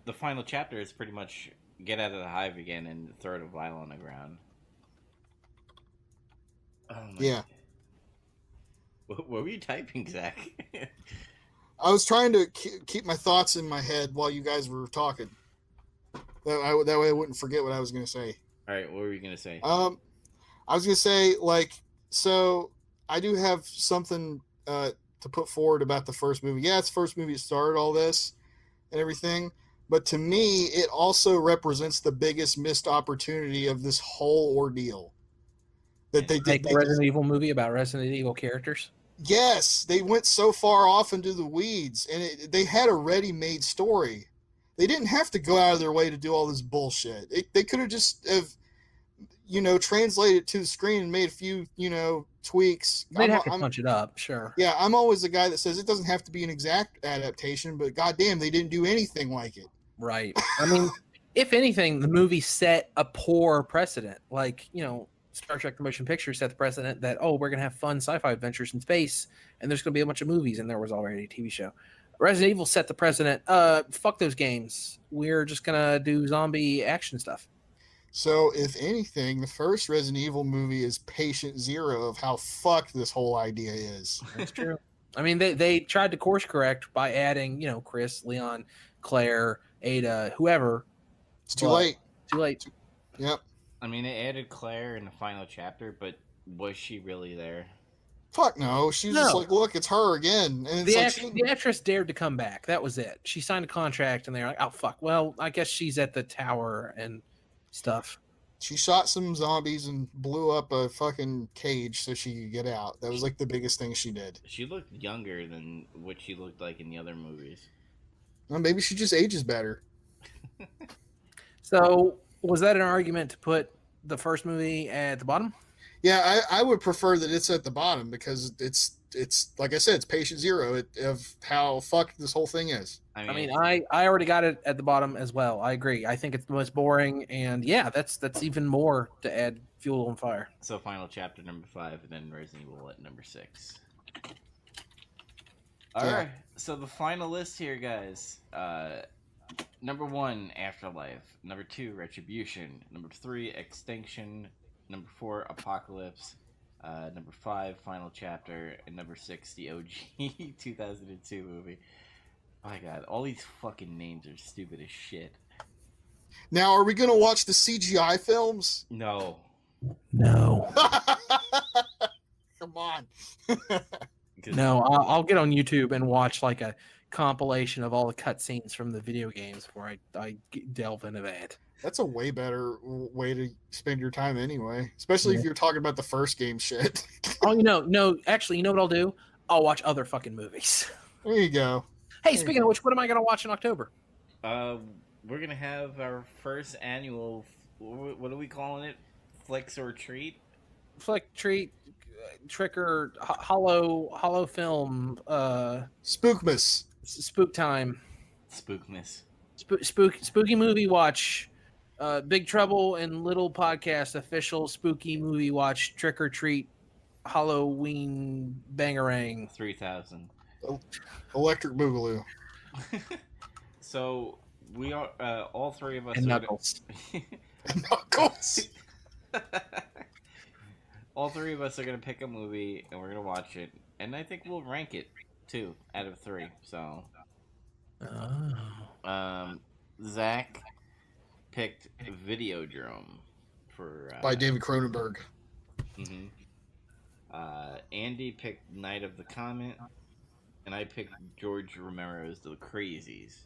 [SPEAKER 2] the final chapter is pretty much get out of the hive again and throw the vial on the ground. Oh my
[SPEAKER 4] Yeah.
[SPEAKER 2] What were you typing, Zach?
[SPEAKER 4] I was trying to keep my thoughts in my head while you guys were talking. That way I wouldn't forget what I was going to say.
[SPEAKER 2] All right, what were you going to say?
[SPEAKER 4] I was going to say, so I do have something to put forward about the first movie. Yeah, it's the first movie that started all this and everything. But to me, it also represents the biggest missed opportunity of this whole ordeal. That they did
[SPEAKER 3] a Resident Evil movie about Resident Evil characters.
[SPEAKER 4] Yes, they went so far off into the weeds, and they had a ready-made story. They didn't have to go out of their way to do all this bullshit. They could have just translated it to the screen and made a few, tweaks.
[SPEAKER 3] They'd have to punch it up, sure.
[SPEAKER 4] Yeah, I'm always the guy that says it doesn't have to be an exact adaptation, but goddamn, they didn't do anything like it.
[SPEAKER 3] Right. I mean, if anything, the movie set a poor precedent. Like, Star Trek: The Motion Picture set the precedent that, we're going to have fun sci-fi adventures in space, and there's going to be a bunch of movies, and there was already a TV show. Resident Evil set the precedent, fuck those games. We're just going to do zombie action stuff.
[SPEAKER 4] So, if anything, the first Resident Evil movie is patient zero of how fucked this whole idea is.
[SPEAKER 3] That's true. I mean, they tried to course correct by adding, Chris, Leon, Claire, Ada, whoever.
[SPEAKER 4] It's too late.
[SPEAKER 3] Too late.
[SPEAKER 4] Yep.
[SPEAKER 2] I mean, they added Claire in the final chapter, but was she really there?
[SPEAKER 4] Fuck no. She was just like, look, it's her again. And it's
[SPEAKER 3] the actress dared to come back. That was it. She signed a contract, and they're like, oh, fuck. Well, I guess she's at the tower and stuff.
[SPEAKER 4] She shot some zombies and blew up a fucking cage so she could get out. That was like the biggest thing she did.
[SPEAKER 2] She looked younger than what she looked like in the other movies.
[SPEAKER 4] Well, maybe she just ages better.
[SPEAKER 3] So, was that an argument to put the first movie at the bottom?
[SPEAKER 4] Yeah, I would prefer that it's at the bottom because it's like I said, it's patient zero of how fucked this whole thing is.
[SPEAKER 3] I mean, I already got it at the bottom as well. I agree. I think it's the most boring, and yeah, that's even more to add fuel on fire.
[SPEAKER 2] So, final chapter number 5, and then Resident Evil at number 6. All right. So the final list here, guys. Number 1, Afterlife. Number 2, Retribution. Number 3, Extinction. Number 4, Apocalypse. Number 5, Final Chapter. And number 6, the OG 2002 movie. My God, all these fucking names are stupid as shit.
[SPEAKER 4] Now, are we going to watch the CGI films?
[SPEAKER 2] No.
[SPEAKER 4] Come on.
[SPEAKER 3] No, I'll get on YouTube and watch like a compilation of all the cutscenes from the video games before I delve into that.
[SPEAKER 4] That's a way better way to spend your time anyway, especially if you're talking about the first game shit.
[SPEAKER 3] Oh, no, actually, you know what I'll do? I'll watch other fucking movies.
[SPEAKER 4] There you go.
[SPEAKER 3] Hey, speaking of which, what am I going to watch in October?
[SPEAKER 2] We're going to have our first annual, what are we calling it? Flicks or Treat?
[SPEAKER 3] flick treat tricker hollow film
[SPEAKER 4] Spookmas.
[SPEAKER 3] spook time
[SPEAKER 2] Spookmas.
[SPEAKER 3] spooky movie watch. Big Trouble in Little Podcast official spooky movie watch trick or treat Halloween bangarang.
[SPEAKER 2] 3000.
[SPEAKER 4] Electric Boogaloo.
[SPEAKER 2] So we are all three of us
[SPEAKER 3] And
[SPEAKER 2] are
[SPEAKER 3] Knuckles.
[SPEAKER 4] Knuckles.
[SPEAKER 2] all three of us are gonna pick a movie and we're gonna watch it, and I think we'll rank it 2 out of 3. So, Zach picked Videodrome for
[SPEAKER 4] By David Cronenberg.
[SPEAKER 2] mhm. Andy picked Night of the Comet, and I picked George Romero's The Crazies.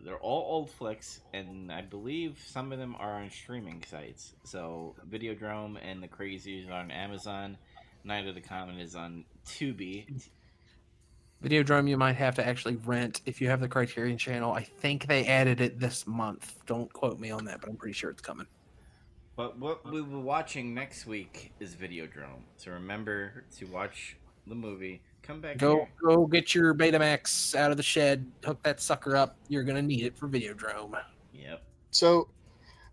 [SPEAKER 2] They're all old flicks, and I believe some of them are on streaming sites. So Videodrome and The Crazies are on Amazon. Night of the Comet is on Tubi.
[SPEAKER 3] Videodrome you might have to actually rent if you have the Criterion channel. I think they added it this month. Don't quote me on that, but I'm pretty sure it's coming.
[SPEAKER 2] But what we'll be watching next week is Videodrome. So remember to watch the movie. Come back here.
[SPEAKER 3] Go get your Betamax out of the shed. Hook that sucker up. You're gonna need it for Videodrome.
[SPEAKER 2] Yep.
[SPEAKER 4] So,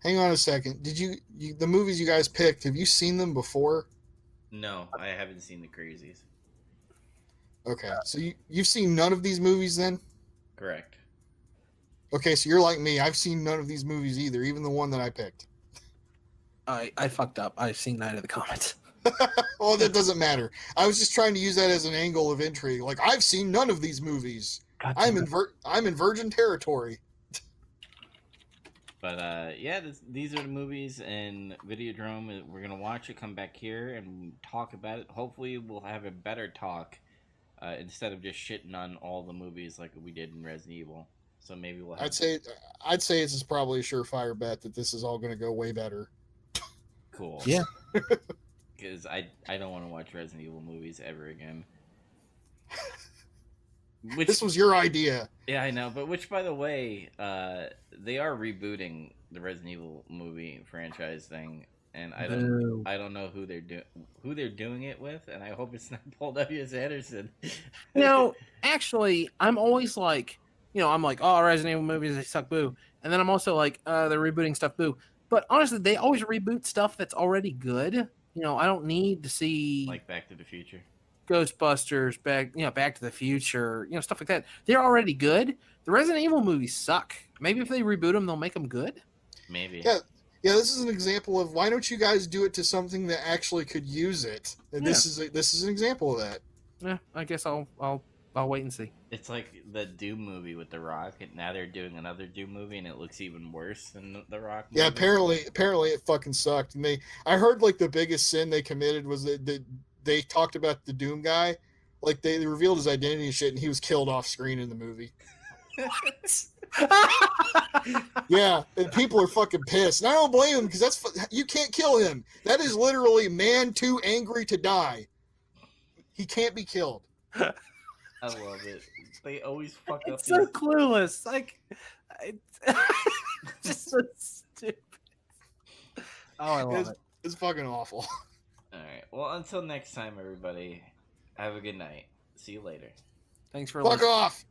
[SPEAKER 4] hang on a second. Did you the movies you guys picked? Have you seen them before?
[SPEAKER 2] No, I haven't seen The Crazies.
[SPEAKER 4] Okay, so you've seen none of these movies then?
[SPEAKER 2] Correct.
[SPEAKER 4] Okay, so you're like me. I've seen none of these movies either, even the one that I picked.
[SPEAKER 3] I fucked up. I've seen Night of the Comet.
[SPEAKER 4] Well, that doesn't matter. I was just trying to use that as an angle of intrigue. Like, I've seen none of these movies. I'm in virgin territory.
[SPEAKER 2] But yeah, these are the movies and Videodrome. We're gonna watch it, come back here, and talk about it. Hopefully, we'll have a better talk instead of just shitting on all the movies like we did in Resident Evil. So maybe we'll have.
[SPEAKER 4] I'd say this is probably a surefire bet that this is all going to go way better.
[SPEAKER 2] Cool.
[SPEAKER 3] Yeah.
[SPEAKER 2] Because I don't want to watch Resident Evil movies ever again.
[SPEAKER 4] This was your idea.
[SPEAKER 2] Yeah, I know. But which, by the way, they are rebooting the Resident Evil movie franchise thing, and I don't know who they're doing it with, and I hope it's not Paul W.S. Anderson.
[SPEAKER 3] No, actually, I'm always like, I'm like, oh, Resident Evil movies, they suck, boo. And then I'm also like, they're rebooting stuff, boo. But honestly, they always reboot stuff that's already good. I don't need to see
[SPEAKER 2] like Back to the Future,
[SPEAKER 3] Ghostbusters, Back to the Future, stuff like that. They're already good. The Resident Evil movies suck. Maybe if they reboot them, they'll make them good.
[SPEAKER 2] Maybe.
[SPEAKER 4] Yeah, this is an example of why don't you guys do it to something that actually could use it? And this is an example of that.
[SPEAKER 3] Yeah, I guess I'll wait and see.
[SPEAKER 2] It's like the Doom movie with The Rock, and now they're doing another Doom movie, and it looks even worse than The Rock movie.
[SPEAKER 4] Yeah, apparently it fucking sucked. And I heard like the biggest sin they committed was that they talked about the Doom guy, like they revealed his identity and shit, and he was killed off screen in the movie. Yeah, and people are fucking pissed. And I don't blame them because you can't kill him. That is literally man too angry to die. He can't be killed.
[SPEAKER 2] I love it. They always fuck up.
[SPEAKER 3] It's so clueless. Like, just so stupid. Oh, I love it.
[SPEAKER 4] It's fucking awful.
[SPEAKER 2] All right. Well, until next time, everybody. Have a good night. See you later.
[SPEAKER 3] Thanks for
[SPEAKER 4] Fuck
[SPEAKER 3] listening.
[SPEAKER 4] off.